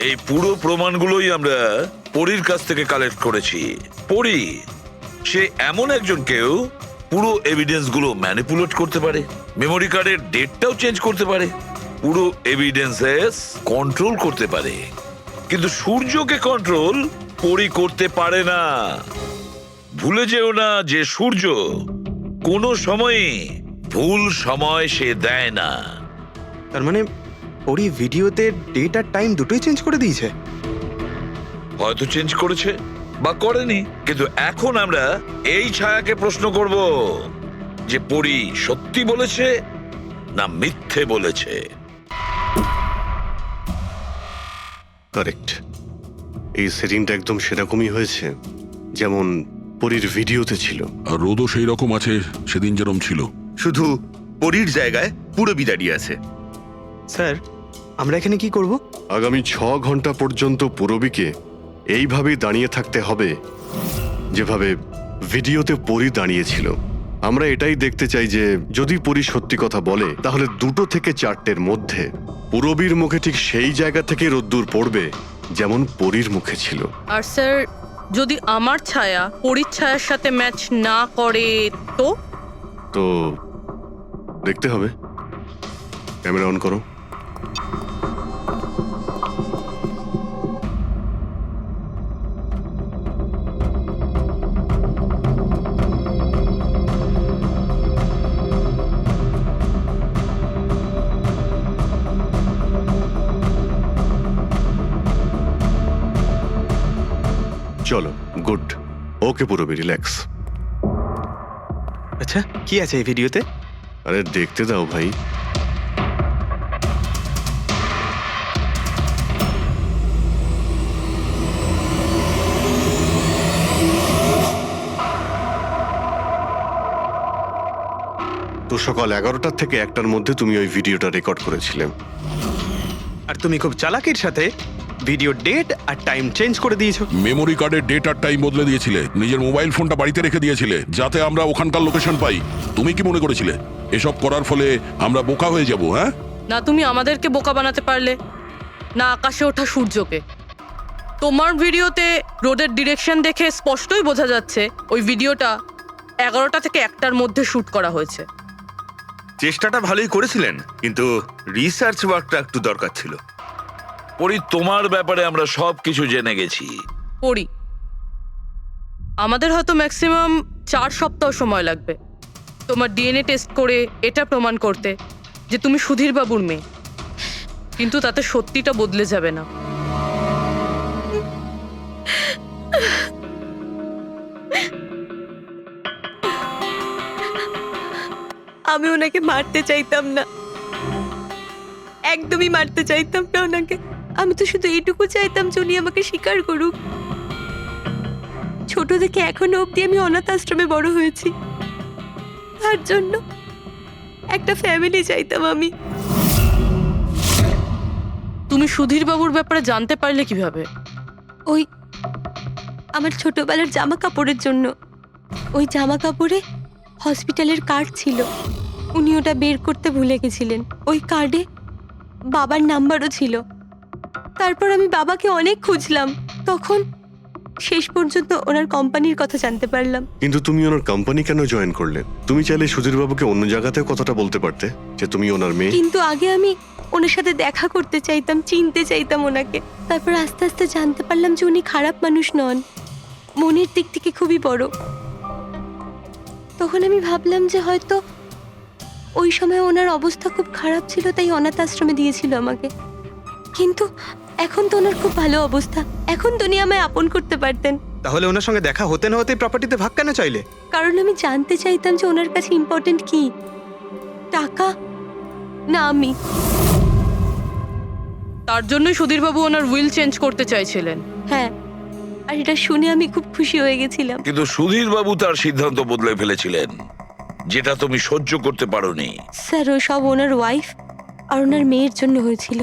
এই পুরো প্রমাণগুলোই আমরা পরির কাছ থেকে কালেক্ট করেছি। পরি সে এমন একজন কেউ পুরো এভিডেন্স গুলো ম্যানিপুলেট করতে পারে, মেমোরি কার্ডের ডেটটাও চেঞ্জ করতে পারে, পুরো এভিডেন্সেস কন্ট্রোল করতে পারে। কিন্তু সূর্যকে কন্ট্রোল পরি করতে পারে না। ভুলে যেও না যে সূর্য কোনো সময়ই ভুল সময় সে দেয় না। তার মানে ওরই ভিডিওতে ডেট আর টাইম দুটোই চেঞ্জ করে দিয়েছে। হয়তো চেঞ্জ করেছে বা করেনি, কিন্তু এখন আমরা এই ছায়াকে প্রশ্ন করব যে পরি সত্যি বলেছে না মিথ্যে বলেছে। কারেক্ট, এই সেটিংটা একদম সেরকমই হয়েছে যেমন পরীর ভিডিওতে ছিল। আর রোদও সেই রকম আছে সেদিন যেরকম ছিল। শুধু পরীর জায়গায় পুরবি দাঁড়িয়ে আছে। স্যার, আমরা এখানে কি করব? আগামী 6 ঘন্টা পর্যন্ত পুরবীকে এইভাবেই দাঁড়িয়ে থাকতে হবে যেভাবে ভিডিওতে পরি দাঁড়িয়েছিল। আমরা এটাই দেখতে চাই যে যদি পরি সত্যি কথা বলে তাহলে 2 থেকে 4টের মধ্যে পুরবীর মুখে ঠিক সেই জায়গা থেকে রোদ্দুর পড়বে যেমন পরির মুখে ছিল। আর স্যার, যদি আমার ছায়া পরীর ছায়ার সাথে ম্যাচ না করে তো? তো দেখতে হবে। ক্যামেরা অন করো। চলো, গুড। ওকে পুরবী, রিল্যাক্স। আচ্ছা, কি আছে এই ভিডিওতে? আরে দেখতে দাও ভাই। তো সকাল 11টা থেকে 1টার মধ্যে তুমি ওই ভিডিওটা রেকর্ড করেছিলে। আর তুমি খুব চালাকির সাথে ভিডিও ডেট আর টাইম চেঞ্জ করে দিয়েছো। মেমোরি কার্ডের ডেট আর টাইম বদলে দিয়েছিলে, নিজের মোবাইল ফোনটা বাড়িতে রেখে দিয়েছিলে যাতে আমরা ওখানকার লোকেশন পাই। তুমি কি মনে করেছিলে এসব করার ফলে আমরা বোকা হয়ে যাব? হ্যাঁ, না তুমি আমাদেরকে বোকা বানাতে পারলে, না আকাশে ওঠা সূর্যকে। তোমার ভিডিওতে রোডের ডিরেকশন দেখে স্পষ্টই বোঝা যাচ্ছে ওই ভিডিওটা 11টা থেকে 1টার মধ্যে শুট করা হয়েছে। চেষ্টাটা ভালোই করেছিলেন, কিন্তু রিসার্চ ওয়ার্কটা একটু দরকার ছিল। পরি, তোমার ব্যাপারে আমরা সবকিছু জেনে গেছি। পড়ি, আমাদের হয়তো ম্যাক্সিমাম 4 সপ্তাহ সময় লাগবে তোমার ডিএনএ টেস্ট করে এটা প্রমাণ করতে যে তুমি সুধীর বাবুর মেয়ে, কিন্তু তাতে সত্যিটা বদলে যাবে না। আমি ওনাকে মারতে চাইতাম না, একদমই মারতে চাইতাম না ওনাকে। আমি তো শুধু এইটুকু চাইতাম যে উনি আমাকে স্বীকার করুক। ছোট থেকে এখনো অবধি আমি অনাথ আশ্রমে বড় হয়েছি, তার জন্য একটা ফ্যামিলি চাইতাম আমি। তুমি সুধীর বাবুর ব্যাপারে জানতে পারলে কিভাবে? ওই আমার ছোটবেলার জামা কাপড়ের জন্য। ওই জামা কাপড়ে হসপিটালের কার্ড ছিল, উনি ওটা বের করতে ভুলে গেছিলেন। ওই কার্ডে বাবার নাম্বারও ছিল। তারপর আমি বাবাকে অনেক খুঁজলাম, তখন শেষ পর্যন্ত ওনার কোম্পানির কথা জানতে পারলাম। কিন্তু তুমি ওনার কোম্পানি কেন জয়েন করলে? তুমি চাইলে সুধীরবাবুকে অন্য জায়গাতেও কথাটা বলতে পারতে যে তুমি ওনার মেয়ে। কিন্তু আগে আমি ওনার সাথে দেখা করতে চাইতাম, চিনতে চাইতাম ওনাকে। তারপর আস্তে আস্তে জানতে পারলাম যে উনি খারাপ মানুষ নন, মনের দিক থেকে খুবই বড়। তখন আমি ভাবলাম যে হয়তো ওই সময় ওনার অবস্থা খুব খারাপ ছিল, তাই অনাথ আশ্রমে দিয়েছিল আমাকে। কিন্তু এখন তো ওনার খুব ভালো অবস্থা, এখন তো উনি আমায় আপন করতে পারতেন। তাহলে ওনার সঙ্গে দেখা হতে না হতেই প্রপার্টিতে ভাগ কেন চাইলে? কারণ আমি জানতে চাইতাম যে ওনার কাছে ইম্পর্টেন্ট কি, টাকা না আমি। তার জন্যই সুধীর বাবু ওনার উইল চেঞ্জ করতে চাইছিলেন। হ্যাঁ, আর এটা শুনে আমি খুব খুশি হয়ে গেছিলাম। কিন্তু সুধীর বাবু তার সিদ্ধান্ত বদলে ফেলেছিলেন, যেটা তুমি সহ্য করতে পারোনি। স্যার, ও সব ওনার ওয়াইফ আর ওনার মেয়ের জন্য হয়েছিল।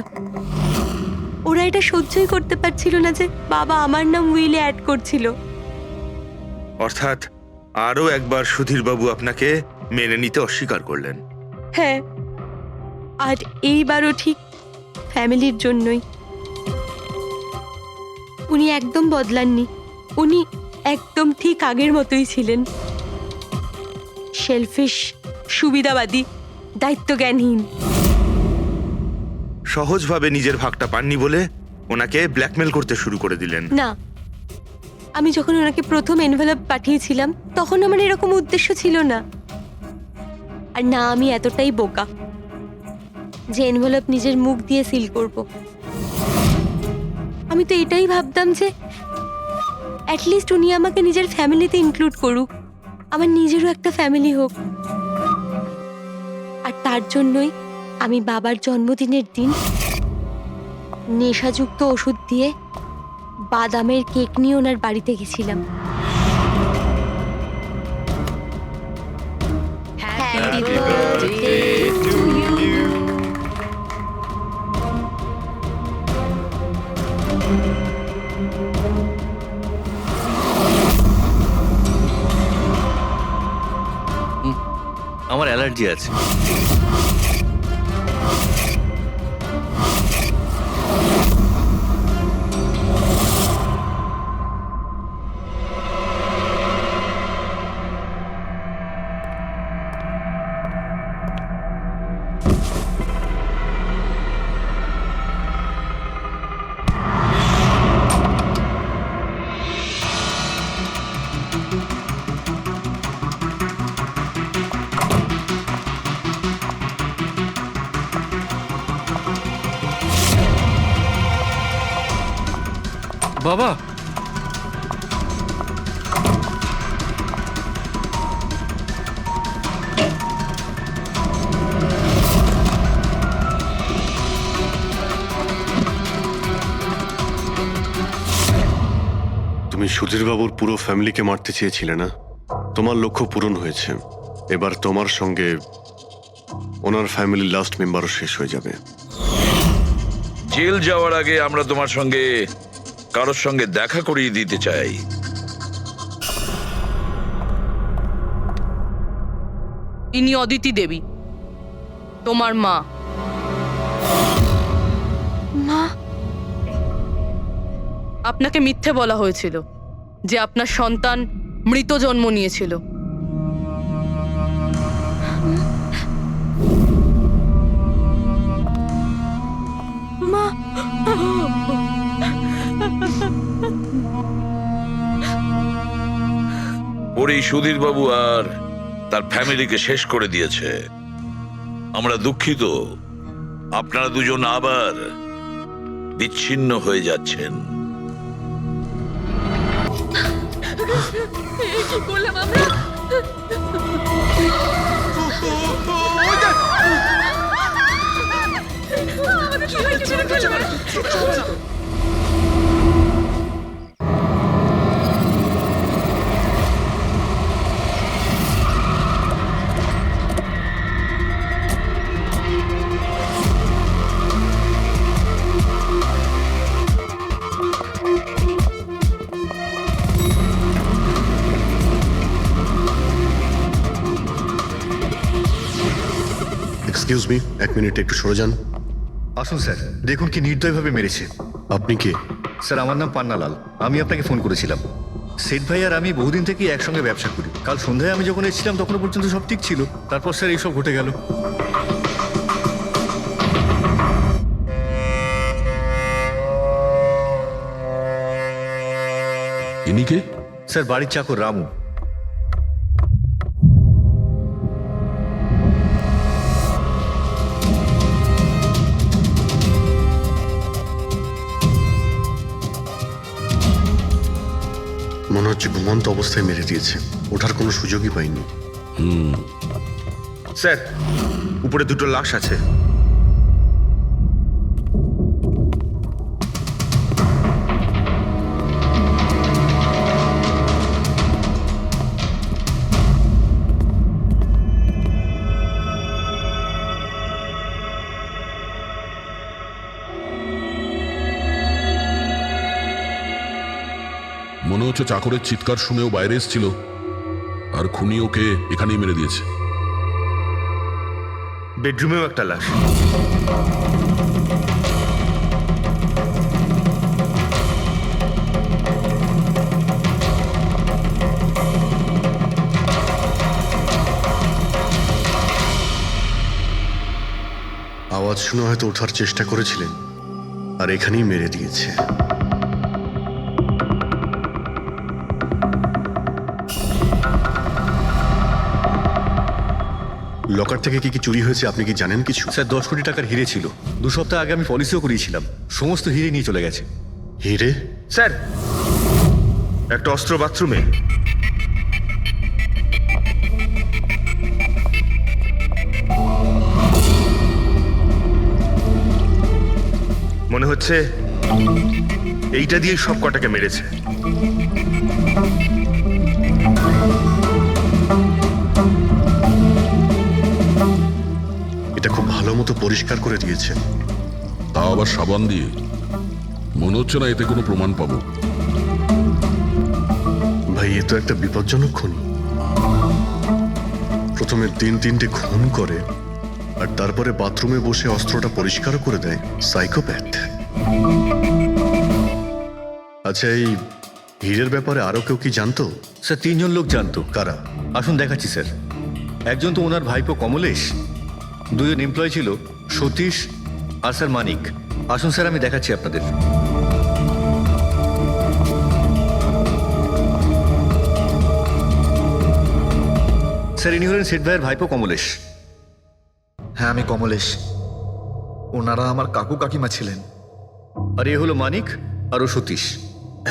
ওরা এটা সহ্যই করতে পারছিল না যে বাবা আমার নাম উইলে অ্যাড করছিল। অর্থাৎ আরও একবার সুধীরবাবু আপনাকে মেনে নিতে অস্বীকার করলেন। হ্যাঁ, আর এইবারও ঠিক ফ্যামিলির জন্যই। উনি একদম বদলাননি, উনি একদম ঠিক আগের মতোই ছিলেন। সেলফিশ, সুবিধাবাদী, দায়িত্বজ্ঞানহীন। সহজভাবে নিজের ভাগটা পাননি বলে ওনাকে ব্ল্যাকমেল করতে শুরু করে দিলেন। না, আমি যখন ওনাকে প্রথম এনভেলপ পাঠিয়েছিলাম তখন আমার এরকম উদ্দেশ্য ছিল না। আর না আমি এতটাই বোকা যে এনভেলপ নিজের মুখ দিয়ে সিল করব। আমি তো এটাই ভাবতাম যে অ্যাটলিস্ট উনি আমাকে নিজের ফ্যামিলিতে ইনক্লুড করুক, আমার নিজেরও একটা ফ্যামিলি হোক। আর তার জন্যই আমি বাবার জন্মদিনের দিন নেশাযুক্ত ওষুধ দিয়ে বাদামের কেক নিয়ে ওনার বাড়িতে গেছিলাম। Happy birthday to you. আমার অ্যালার্জি আছে। বাবা, তুমি সুধীরবাবুর পুরো ফ্যামিলিকে মারতে চেয়েছিলে না? তোমার লক্ষ্য পূরণ হয়েছে। এবার তোমার সঙ্গে ওনার ফ্যামিলির লাস্ট মেম্বারও শেষ হয়ে যাবে। জেল যাওয়ার আগে আমরা তোমার সঙ্গে কারোর সঙ্গে দেখা করিয়ে দিতে চাই। ইনি অদিতি দেবী, তোমার মা। মা? আপনাকে মিথ্যে বলা হয়েছিল যে আপনার সন্তান মৃত জন্ম নিয়েছিল। মা, ওর এই সুধীর বাবু আর তার ফ্যামিলিকে শেষ করে দিয়েছে। আমরা দুঃখিত, আপনারা দুজন আবার বিচ্ছিন্ন হয়ে যাচ্ছেন। কি করলাম আমরা? আমাদের সবাইকে মেরে ফেলবে। এক্সকিউজ মি, এক মিনিট একটু সরে যান। আসুন স্যার, দেখুন কি নির্দয়ভাবে মেরেছে। আপনি কে? স্যার, আমার নাম পান্নালাল। আমি আপনাকে ফোন করেছিলাম। সেট ভাই আর আমি বহুদিন থেকেই একসঙ্গে ব্যবসা করি। কাল সন্ধ্যায় আমি যখন এসেছিলাম তখনও পর্যন্ত সব ঠিক ছিল। তারপর স্যার এইসব ঘটে গেল। ইনি কে? স্যার, বাড়ির চাকর রামু। মনে হচ্ছে ঘুমন্ত অবস্থায় মেরে দিয়েছে, ওঠার কোনো সুযোগই পাইনি। স্যার, উপরে দুটো লাশ আছে। হচ্ছে চাকরের চিৎকার শুনেও বাইরে এসেছিল, আর খুনি ওকে এখানেই মেরে দিয়েছে। বেডরুমেও একটা লাশ। আওয়াজ শুনে হয়তো ওঠার চেষ্টা করেছিলেন, আর এখানেই মেরে দিয়েছে। লকার থেকে কি কি চুরি হয়েছে আপনি কি জানেন কিছু? স্যার 10 কোটি টাকার হিরে ছিল। 2 সপ্তাহ আগে আমি পলিসিও করিয়েছিলাম, সমস্ত হিরে নিয়ে চলে গেছে। হিরে? স্যার, একটা অস্ত্র বাথরুমে। মনে হচ্ছে এইটা দিয়ে সব কটাকে মেরেছে। এটা খুব ভালো মতো পরিষ্কার করে দিয়েছে। তাও আবার সাবান দিয়ে। মনে হচ্ছে না এতে কোনো প্রমাণ পাবো। ভাই, এ তো একটা বিপজ্জনক খুনি। প্রথমে 3-3টে খুন করে, আর তারপরে বাথরুমে বসে অস্ত্রটা পরিষ্কারও করে দেয়। সাইকোপ্যাথ। আচ্ছা, এই হীরের ব্যাপারে আরো কেউ কি জানতো? স্যার 3 জন লোক জানতো। কারা? আসুন দেখাচ্ছি স্যার। একজন তো ওনার ভাইপো কমলেশ, 2 জন এমপ্লয় ছিল, সতীশ আর স্যার মানিক। আসুন স্যার, আমি দেখাচ্ছি আপনাদের। স্যার, ইনি হলেন সেট ভাইয়ের ভাইপো কমলেশ। হ্যাঁ, আমি কমলেশ। ওনারা আমার কাকু কাকিমা ছিলেন। আর এ হলো মানিক, আর ও সতীশ।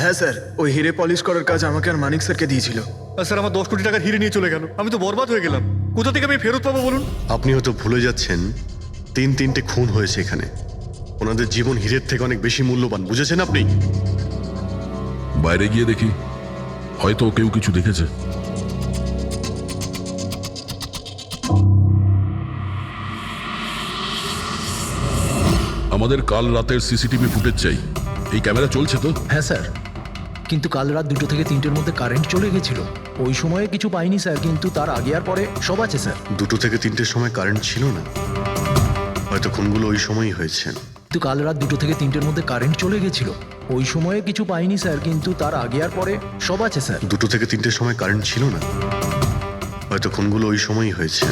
হ্যাঁ স্যার, ওই হিরে পলিশ করার কাজ আমাকে আর মানিক স্যারকে দিয়েছিল। আর স্যার, আমার 10 কোটি টাকার হিরে নিয়ে চলে গেল। আমি তো বরবাদ হয়ে গেলাম। কোথা থেকে আমি ফেরত পাবো বলুন? আপনি হয়তো ভুলে যাচ্ছেন 3-3টে খুন হয়েছে এখানে। ওনাদের জীবন হীরের থেকে অনেক বেশি মূল্যবান, বুঝেছেন আপনি? বাইরে গিয়ে দেখি, হয়তো কেউ কিছু দেখেছে। আমাদের কাল রাতের সিসিটিভি ফুটেজ চাই। এই ক্যামেরা চলছে তো? হ্যাঁ স্যার, কিন্তু কাল রাত 2 থেকে 3টের মধ্যে কারেন্ট চলে গেছিল। ওই সময়ে কিছু পাইনি স্যার, কিন্তু তার আগে আর পরে সব আছে স্যার। 2 থেকে 3টের সময় কারেন্ট ছিল না, হয়তো খুনগুলো ওই সময়ই হয়েছে। কিন্তু কাল রাত 2 থেকে 3টের মধ্যে কারেন্ট চলে গেছিল। ওই সময়ে কিছু পাইনি স্যার, কিন্তু তার আগে আর পরে সব আছে স্যার। 2 থেকে 3টের সময় কারেন্ট ছিল না, হয়তো খুনগুলো ওই সময়ই হয়েছে।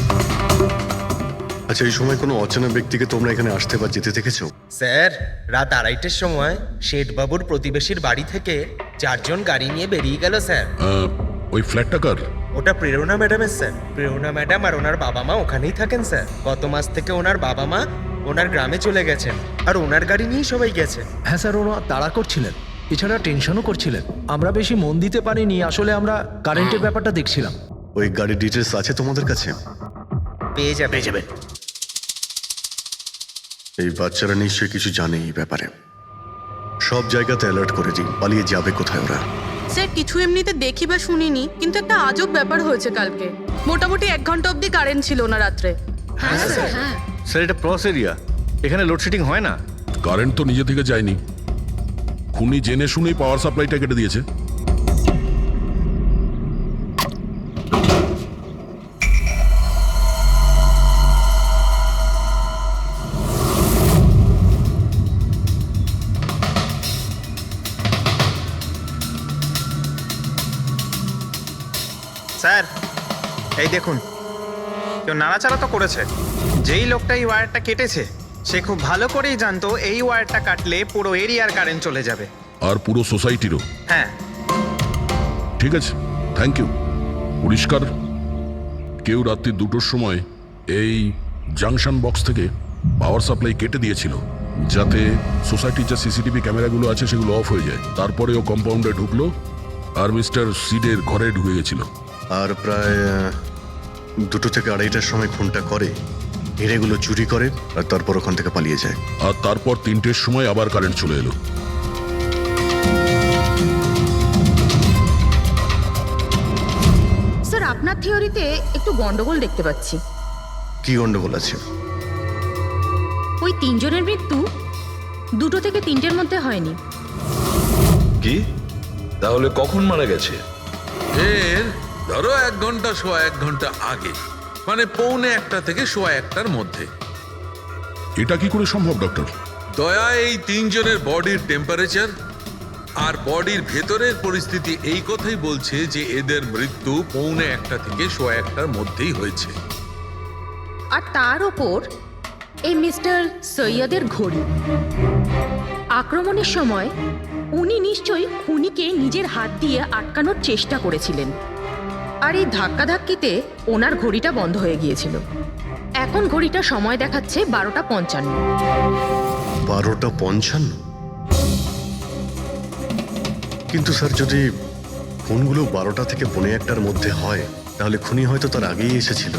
আচ্ছা, এই সময় কোনো অচেনা ব্যক্তিকে তোমরা এখানে আসতে বা যেতে দেখেছো? স্যার, রাত 2:30টার সময় শেঠবাবুর প্রতিবেশীর বাড়ি থেকে 4 জন গাড়ি নিয়ে বেরিয়ে গেল স্যার। ওই ফ্ল্যাটটা কার? ওটা প্রেরণা ম্যাডামের স্যার। প্রেরণা ম্যাডাম আর ওনার বাবা মা ওখানেই থাকেন স্যার। গত মাস থেকে ওনার বাবা মা ওনার গ্রামে চলে গেছেন, আর ওনার গাড়ি নিয়েই সবাই গেছে। হ্যাঁ স্যার, ওরা তাড়া করছিলেন, এছাড়া টেনশনও করছিলেন। আমরা বেশি মন দিতে পারিনি, আসলে আমরা কারেন্টের ব্যাপারটা দেখছিলাম। ওই গাড়ির ডিটেলস আছে তোমাদের কাছে? পেয়ে যাবে। এই বাচ্চারা নিশ্চয়ই কিছু জানে এই ব্যাপারে। সব জায়গাতে অ্যালার্ট করে দিন, পালিয়ে যাবে কোথায় ওরা। স্যার, কিছু এমনিতে দেখি বা শুনিনি, কিন্তু একটা আজব ব্যাপার হয়েছে কালকে। মোটামুটি 1 ঘন্টা অবধি কারেন্ট ছিল না রাত্রে। হ্যাঁ স্যার, হ্যাঁ। স্যার, এটা ক্রস এরিয়া, এখানে লোডশেডিং হয় না। কারেন্ট তো নিজে থেকে যায়নি, খুনি জেনে শুনেই পাওয়ার সাপ্লাইটা কেটে দিয়েছে। স্যার, এই দেখুন, কেউ নাড়াচাড়া তো করেছে। যেই লোকটা এই ওয়্যারটা কেটেছে, সে খুব ভালো করেই জানতো এই ওয়্যারটা কাটলে পুরো এরিয়ার কারেন্ট চলে যাবে। আর পুরো সোসাইটিরও। হ্যাঁ। ঠিক আছে, থ্যাংক ইউ। পরিষ্কার, কেউ রাত্রি 2টোর সময় এই জাংশন বক্স থেকে পাওয়ার সাপ্লাই কেটে দিয়েছিল, যাতে সোসাইটির যে সিসিটিভি ক্যামেরাগুলো আছে সেগুলো অফ হয়ে যায়। তারপরে ও কম্পাউন্ডে ঢুকলো আর মিস্টার সিডের ঘরে ঢুকে গেছিল। আর প্রায় 2 থেকে 2:30টার সময় খুনটা করে, হিরেগুলো চুরি করে, আর তারপর ওখান থেকে পালিয়ে যায়। আর তারপর 3টের সময় আবার কারেন্ট চলে এলো। স্যার, আপনার থিওরিতে একটু গন্ডগোল দেখতে পাচ্ছি। কি গন্ডগোল আছে? ওই 3 জনের মৃত্যু 2 থেকে 3টের মধ্যে হয়নি। কি? তাহলে কখন মারা গেছে? এর ধরো 1 ঘন্টা সোয়া 1 ঘন্টা আগে, মানে 1:45 থেকে সোয়া 1টার মধ্যে। এটা কি করে সম্ভব ডক্টর? দয়া, এই 3 জনের বডির টেম্পারেচার আর বডির ভেতরের পরিস্থিতি এই কথাই বলছে যে এদের মৃত্যু 1:45 থেকে সোয়া 1টার মধ্যেই হয়েছে। আর তার ওপর এই মিস্টার সৈয়দের ঘড়ি। আক্রমণের সময় উনি নিশ্চয়ই খুনিকে নিজের হাত দিয়ে আটকানোর চেষ্টা করেছিলেন, আর এই ধাক্কাধাক্কিতে ওনার ঘড়িটা বন্ধ হয়ে গিয়েছিল। এখন ঘড়িটা সময় দেখাচ্ছে 12:55। 12:55? কিন্তু স্যার, যদি খুনগুলো 12টা থেকে 1:45টার মধ্যে হয় তাহলে খুনি হয়তো তার আগেই এসেছিল।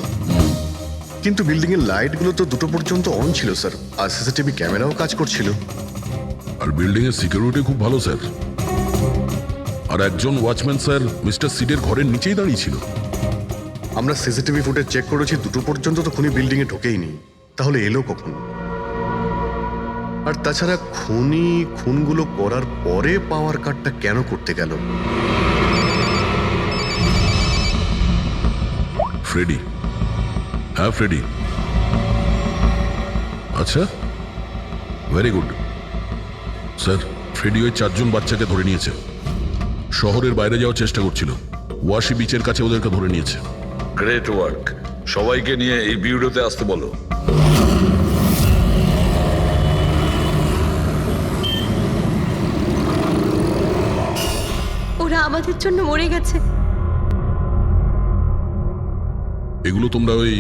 কিন্তু বিল্ডিং এর লাইটগুলো তো 2টো পর্যন্ত অন ছিল স্যার, আর সিসিটিভি ক্যামেরাও কাজ করছিল। আর বিল্ডিং এর সিকিউরিটি খুব ভালো স্যার। আর একজন ওয়াচম্যান স্যার মিস্টার সিডের ঘরের নিচেই দাঁড়িয়ে ছিল। আমরা সিসিটিভি ফুটেজ চেক করেছি, 2টো পর্যন্ত তো খুনি বিল্ডিং এ ঢোকেইনি। তাহলে এলো কখন? আর তাছাড়া খুনি খুনগুলো করার পরে পাওয়ার কার্ডটা কেন করতে গেল? ফ্রেডি। হ্যাঁ ফ্রেডি। আচ্ছা, ভেরি গুড স্যার। ফ্রেডি ওই 4 জন বাচ্চাকে ধরে নিয়েছে। শহরের বাইরে যাওয়ার চেষ্টা করছিল, ওয়াশি বিচের কাছে ওদেরকে ধরে নিয়েছে। Great work. সবাইকে নিয়ে এই বিউরোতে আসতে বলো। ওরা আমাদের জন্য মরে গেছে। এগুলো তোমরা ওই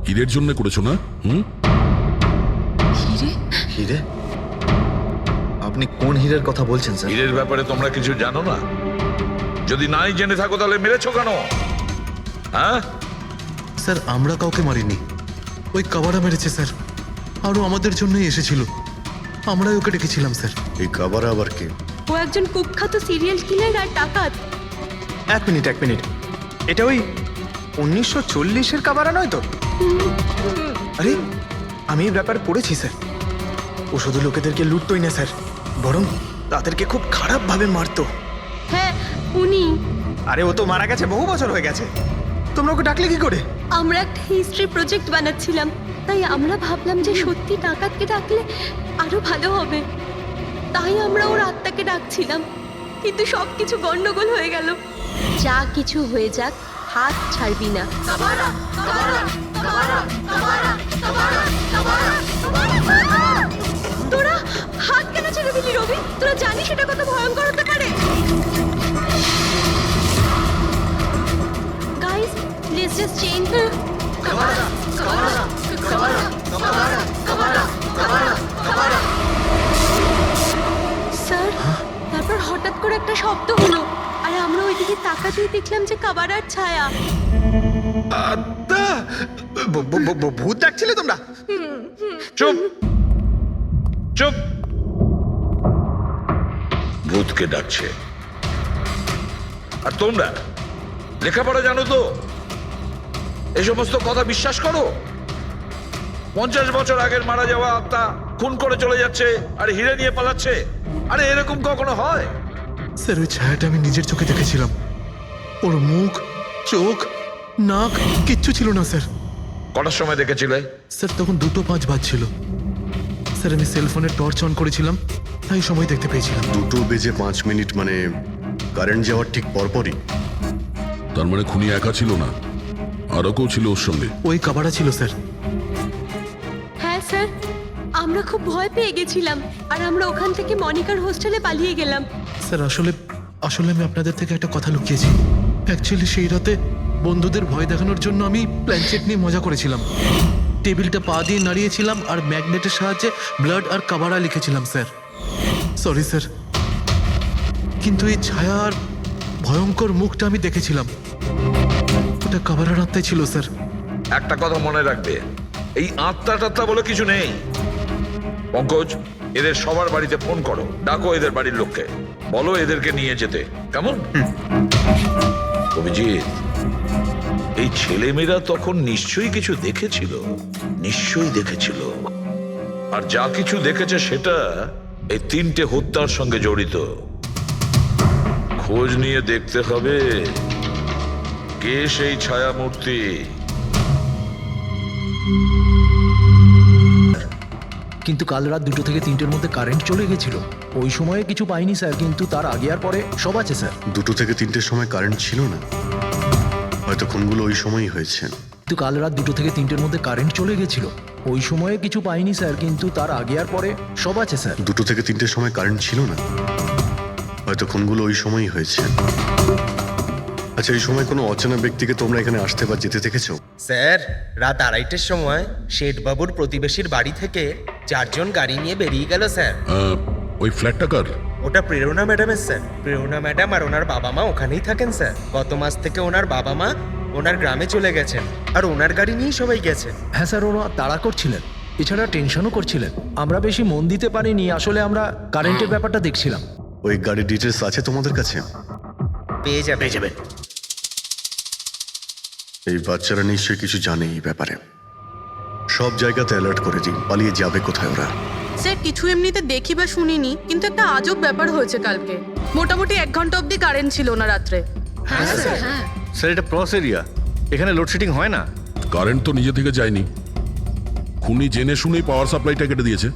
হীরের জন্য করেছো না? হিরে? আপনি কোন হীরের কথা বলছেন স্যার? হীরের ব্যাপারে তোমরা কিছু জানো না? যদি নাই জেনে থাকো তাহলে মেরেছো কেন? হ্যাঁ স্যার, আমরা কাউকে মারিনি, ওই কাবারা মেরেছে স্যার। আরও আমাদের জন্যই এসেছিল, আমরাই ওকে ডেকেছিলাম স্যার। এই কাবারা আবার কে? ও একজন কুখ্যাত সিরিয়াল কিলার আর ডাকাত। এক মিনিট। এটা ওই 1940-এর কাবারা নয় তো? আরে, আমি এই ব্যাপারে পড়েছি স্যার। ও শুধু লোকেদেরকে লুটতোই না স্যার, বরং তাদেরকে খুব খারাপভাবে মারতো। হ্যাঁ, উনি। আরে, ও তো মারা গেছে, বহু বছর হয়ে গেছে। তোমরা ওকে ডাকলে কি করে? আমরা একটা হিস্ট্রি প্রজেক্ট বানাচ্ছিলাম, তাই আমরা ভাবলাম যে সত্যি ডাকাতকে ডাকলে আরো ভালো হবে। তাই আমরা ওর আত্মাকে ডাকছিলাম, কিন্তু সবকিছু গন্ডগোল হয়ে গেল। যা কিছু হয়ে যাক, হাত ছাড়বি না। তোরা হাত কেন ছেড়ে দিলি রবি? তোরা জানিস এটা কত ভয়ঙ্কর হতে পারে। Guys, let's just change. Sir, তারপর হঠাৎ করে একটা শব্দ হলো, আর আমরা ওইদিকে তাকাতেই দেখলাম যে কাবারার ছায়া। ভূত ডাকছিলে তোমরা? চুপ চুপ। ভূতকে ডাকছে। আর তোমরা লেখাপড়া জানো তো? এই সমস্ত কথা বিশ্বাস করো? 50 বছর আগের মারা যাওয়া আত্মা খুন করে চলে যাচ্ছে আর হিরে নিয়ে পালাচ্ছে। আরে এরকম কখনো হয়? স্যার, ওই ছায়াটা আমি নিজের চোখে দেখেছিলাম। ওর মুখ, চোখ, নাক কিচ্ছু ছিল না স্যার। কটার সময় দেখেছিলে? স্যার, তখন 2:05 বাজছিল। স্যার, আমি সেলফোনের টর্চ অন করেছিলাম, তাই সময় দেখতে পেয়েছিলাম। 2:05 মানে কারেন্ট যাওয়ার ঠিক পরপরই। তার মানে খুনি একা ছিল না, আরও কেউ ছিল ওর সঙ্গে। ওই কাবারা ছিল স্যার। হ্যাঁ স্যার, আমরা খুব ভয় পেয়ে গেছিলাম, আর আমরা ওখান থেকে মনিকার হোস্টেলে পালিয়ে গেলাম। স্যার, আসলে আমি আপনাদের থেকে একটা কথা লুকিয়েছি। অ্যাকচুয়ালি সেই রাতে বন্ধুদের ভয় দেখানোর জন্য আমি প্ল্যানচেট নিয়ে মজা করেছিলাম। টেবিলটা পা দিয়ে নাড়িয়েছিলাম আর ম্যাগনেটের সাহায্যে ব্লাড আর কাবারা লিখেছিলাম স্যার। সরি স্যার, কিন্তু এই ছায়া আর ভয়ঙ্কর মুখটা আমি দেখেছিলাম, ওটা কাবারার আত্মাই ছিল স্যার। একটা কথা মনে রাখবে, এই আত্মা টাত্মা বলে কিছু নেই। পঙ্কজ, এদের সবার বাড়িতে ফোন করো, ডাকো এদের বাড়ির লোককে, বলো এদেরকে নিয়ে যেতে। কেমন? অভিজিৎ, এই ছেলেমেয়েরা তখন নিশ্চয়ই কিছু দেখেছিল, নিশ্চয়ই দেখেছিল। আর যা কিছু দেখেছে সেটা এই 3টে হত্যার সঙ্গে জড়িত। খোঁজ নিয়ে দেখতে হবে কে সেই ছায়ামূর্তি। কিন্তু কাল রাত 2টো থেকে 3টের মধ্যে কারেন্ট চলে গেছিল। ওই সময়ে কিছু পাইনি স্যার, কিন্তু তার আগে আর পরে সব আছে স্যার। 2 থেকে 3টের সময় কারেন্ট ছিল না, হয়তো খুনগুলো ওই সময়ই হয়েছে। কিন্তু কাল রাত 2টো থেকে 3টের মধ্যে কারেন্ট চলে গেছিল। ওই সময়ে কিছু পাইনি স্যার, কিন্তু তার আগে আর পরে সব আছে স্যার। 2 থেকে 3টের সময় কারেন্ট ছিল না, হয়তো খুনগুলো ওই সময়ই হয়েছে। আচ্ছা, এই সময় কোনো অচেনা ব্যক্তিকে তোমরা এখানে আসতে বা যেতে দেখেছো? স্যার, রাত 2:30টার সময় শেঠবাবুর প্রতিবেশীর বাড়ি থেকে 4 জন গাড়ি নিয়ে বেরিয়ে গেল স্যার। ওই ফ্ল্যাটটা কার? ওটা প্রেরণা ম্যাডামের স্যার। প্রেরণা ম্যাডাম আর ওনার বাবা মা ওখানেই থাকেন স্যার। গত মাস থেকে ওনার বাবা মা ওনার গ্রামে চলে গেছেন, আর ওনার গাড়ি নিয়েই সবাই গেছে। হ্যাঁ স্যার, ওরা তাড়া করছিলেন, এছাড়া টেনশনও করছিলেন। আমরা বেশি মন দিতে পারিনি, আসলে আমরা কারেন্টের ব্যাপারটা দেখছিলাম। ওই গাড়ির ডিটেলস আছে তোমাদের কাছে? পেয়ে যাবে। এই বাচ্চারা নিশ্চয়ই কিছু জানে এই ব্যাপারে। সব জায়গাতে অ্যালার্ট করে দিই, পালিয়ে যাবে কোথায় ওরা। স্যার, কিছু এমনিতে দেখি বা শুনিনি, কিন্তু একটা আজব ব্যাপার হয়েছে কালকে। মোটামুটি 1 ঘন্টা অবধি কারেন্ট ছিল না রাত্রে। হ্যাঁ স্যার, এটা ক্রস এরিয়া, এখানে লোডশেডিং হয় না। কারেন্ট তো নিজে থেকে যায়নি, খুনি জেনে শুনেই পাওয়ার সাপ্লাইটা কেটে দিয়েছে।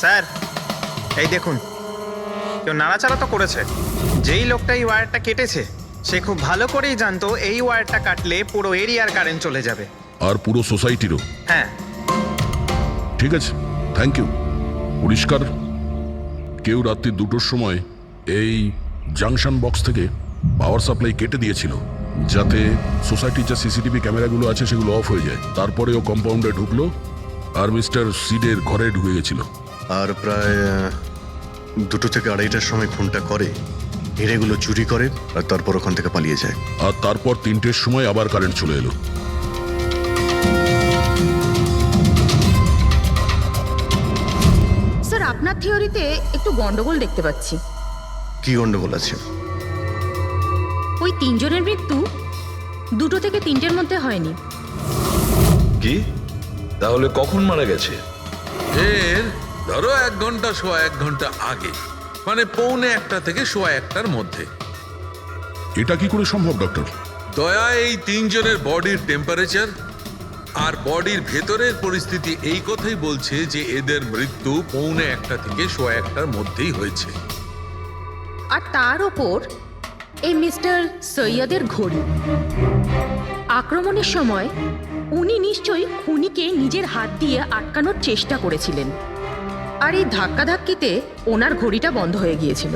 স্যার, এই দেখুন, কেউ নাড়াচাড়া তো করেছে। যেই লোকটা এই ওয়্যারটা কেটেছে সে খুব ভালো করেই জানতো এই ওয়্যারটা কাটলে পুরো এরিয়ার কারেন্ট চলে যাবে, আর পুরো সোসাইটিরও। হ্যাঁ। ঠিক আছে, থ্যাংক ইউ। পরিষ্কার, কেউ রাত্রি 2টোর সময় এই জাংশন বক্স থেকে পাওয়ার সাপ্লাই কেটে দিয়েছিল, যাতে সোসাইটির যে সিসিটিভি ক্যামেরাগুলো আছে সেগুলো অফ হয়ে যায়। তারপরে ও কম্পাউন্ডে ঢুকলো আর মিস্টার সিডের ঘরে ঢুকে গেছিল। আর প্রায় 2 থেকে 2:30টার সময় খুনটা করে, হিরেগুলো চুরি করে আর তারপর ওখান থেকে পালিয়ে যায়। আর তারপর 3টের সময় আবার কারেন্ট চলে এলো। স্যার, আপনার থিওরিতে একটু গন্ডগোল দেখতে পাচ্ছি। কি গন্ডগোল আছে? ওই 3 জনের মৃত্যু 2 থেকে 3টের মধ্যে হয়নি। কি তাহলে কখন মারা গেছে? এর ধরো 1 ঘন্টা, 1.25 ঘন্টা আগে, মানে 1:45 থেকে 1:15টার মধ্যে। এটা কি করে সম্ভব ডক্টর? দয়া, এই 3 জনের বডির টেম্পারেচার আর বডির ভেতরের পরিস্থিতি এই কথাই বলছে যে এদের মৃত্যু 1:45 থেকে 1:15টার মধ্যেই হয়েছে। আর তার ওপর এই মিস্টার সৈয়দের ঘড়ি। আক্রমণের সময় উনি নিশ্চয়ই খুনিকে নিজের হাত দিয়ে আটকানোর চেষ্টা করেছিলেন, আর এই ধাক্কাধাক্কিতে ওনার ঘড়িটা বন্ধ হয়ে গিয়েছিল।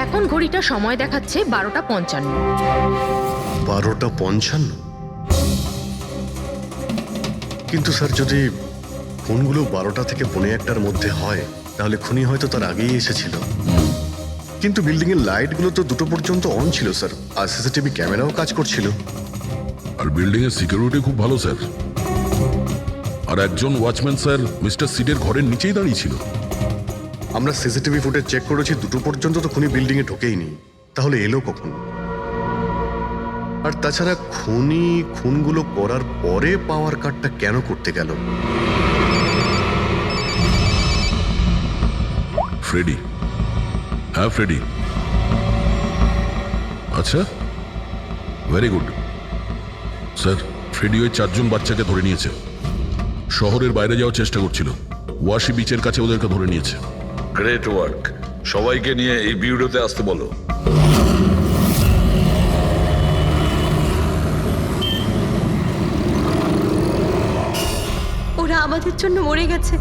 এখন ঘড়িটা সময় দেখাচ্ছে 12:55। 12:55? কিন্তু স্যার, যদি খুনগুলো 12টা থেকে 1:15টার মধ্যে হয়, তাহলে খুনি হয়তো তার আগেই এসেছিল। কিন্তু বিল্ডিং এর লাইটগুলো তো 2টো পর্যন্ত অন ছিল স্যার, আর সিসিটিভি ক্যামেরাও কাজ করছিল। আর বিল্ডিং এর সিকিউরিটি খুব ভালো স্যার। আর একজন ওয়াচম্যান স্যার মিস্টার সিডের ঘরের নিচেই দাঁড়িয়ে ছিল। আমরা সিসিটিভি ফুটেজ চেক করেছি, 2টো পর্যন্ত তো খুনি বিল্ডিং এ ঢোকেইনি, তাহলে এলো কখন? আর তাছাড়া খুনি খুনগুলো করার পরে পাওয়ার কাটটা কেন করতে গেল? ফ্রেডি। হ্যাঁ, ফ্রেডি। আচ্ছা, ভেরি গুড স্যার। ফ্রেডি ওই 4 জন বাচ্চাকে ধরে নিয়েছে, শহরের বাইরে যাওয়ার চেষ্টা করছিল, ওয়াশি বিচের কাছে ওদেরকে ধরে নিয়েছে। Great work. সবাইকে নিয়ে এই বিউরোতে আসতে বলো। ওরা আমাদের জন্য মরে গেছে।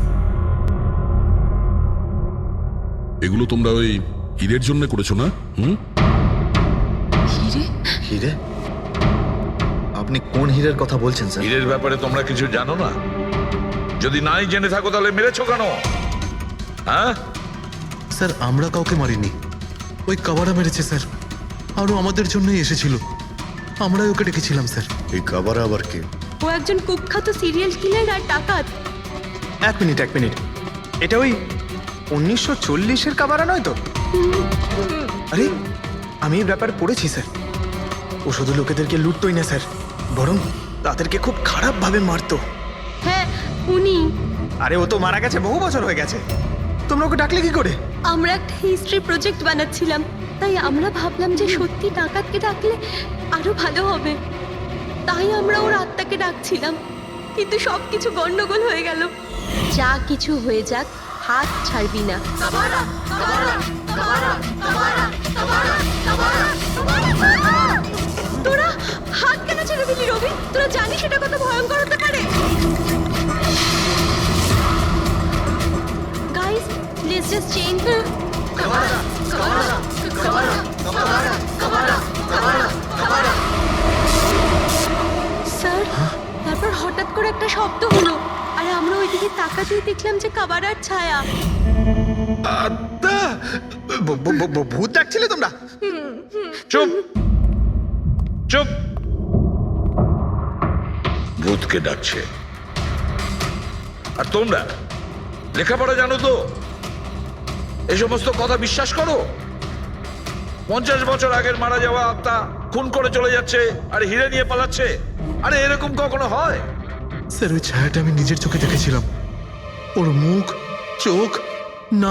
এগুলো তোমরা ওই হিরের জন্য করেছো না? হিরে? আপনি কোন হীরের কথা বলছেন স্যার? হীরের ব্যাপারে তোমরা কিছু জানো না? যদি নাই জেনে থাকো তাহলে মেরেছো কেন? হ্যাঁ স্যার, আমরা কাউকে মারিনি, ওই কাবারা মেরেছে স্যার। আরও আমাদের জন্যই এসেছিল, আমরাই ওকে ডেকেছিলাম স্যার। এই কাবারা আবার কে? ও একজন কুখ্যাত সিরিয়াল কিলার আর ডাকাত। এক মিনিট, এটা ওই 1940-এর কাবারা নয় তো? আরে আমি এই ব্যাপারে পড়েছি স্যার। ও শুধু লোকেদেরকে লুটতোই না স্যার, বরং তাদেরকে খুব খারাপভাবে মারতো। হ্যাঁ উনি। আরে ও তো মারা গেছে, বহু বছর হয়ে গেছে। তোমরা ওকে ডাকলে কি করে? আমরা একটা হিস্ট্রি প্রজেক্ট বানাচ্ছিলাম, তাই আমরা ভাবলাম যে সত্যি ডাকাতকে ডাকলে আরো ভালো হবে। তাই আমরা ওর আত্মাকে ডাকছিলাম, কিন্তু সবকিছু গন্ডগোল হয়ে গেল। যা কিছু হয়ে যাক, হাত ছাড়বি না। তোরা হাত কেন ছেড়ে দিলি রবি? তোরা জানিস এটা কত ভয়ঙ্কর হতে পারে? Guys, let's just change. Sir, তারপর হঠাৎ করে একটা শব্দ হলো, আর আমরা ওইদিকে তাকাতেই দেখলাম যে কাবারার ছায়া। ভূত ডাকছিলে তোমরা? চুপ চুপ। ভূতকে ডাকছে। আর তোমরা লেখাপড়া জানো তো? এই সমস্ত কথা বিশ্বাস করো? 50 বছর আগের মারা যাওয়া আত্মা খুন করে চলে যাচ্ছে আর হিরে নিয়ে পালাচ্ছে। আরে এরকম কখনো হয়? স্যার ওই ছায়াটা আমি নিজের চোখে দেখেছিলাম। ওর মুখ, চোখ, না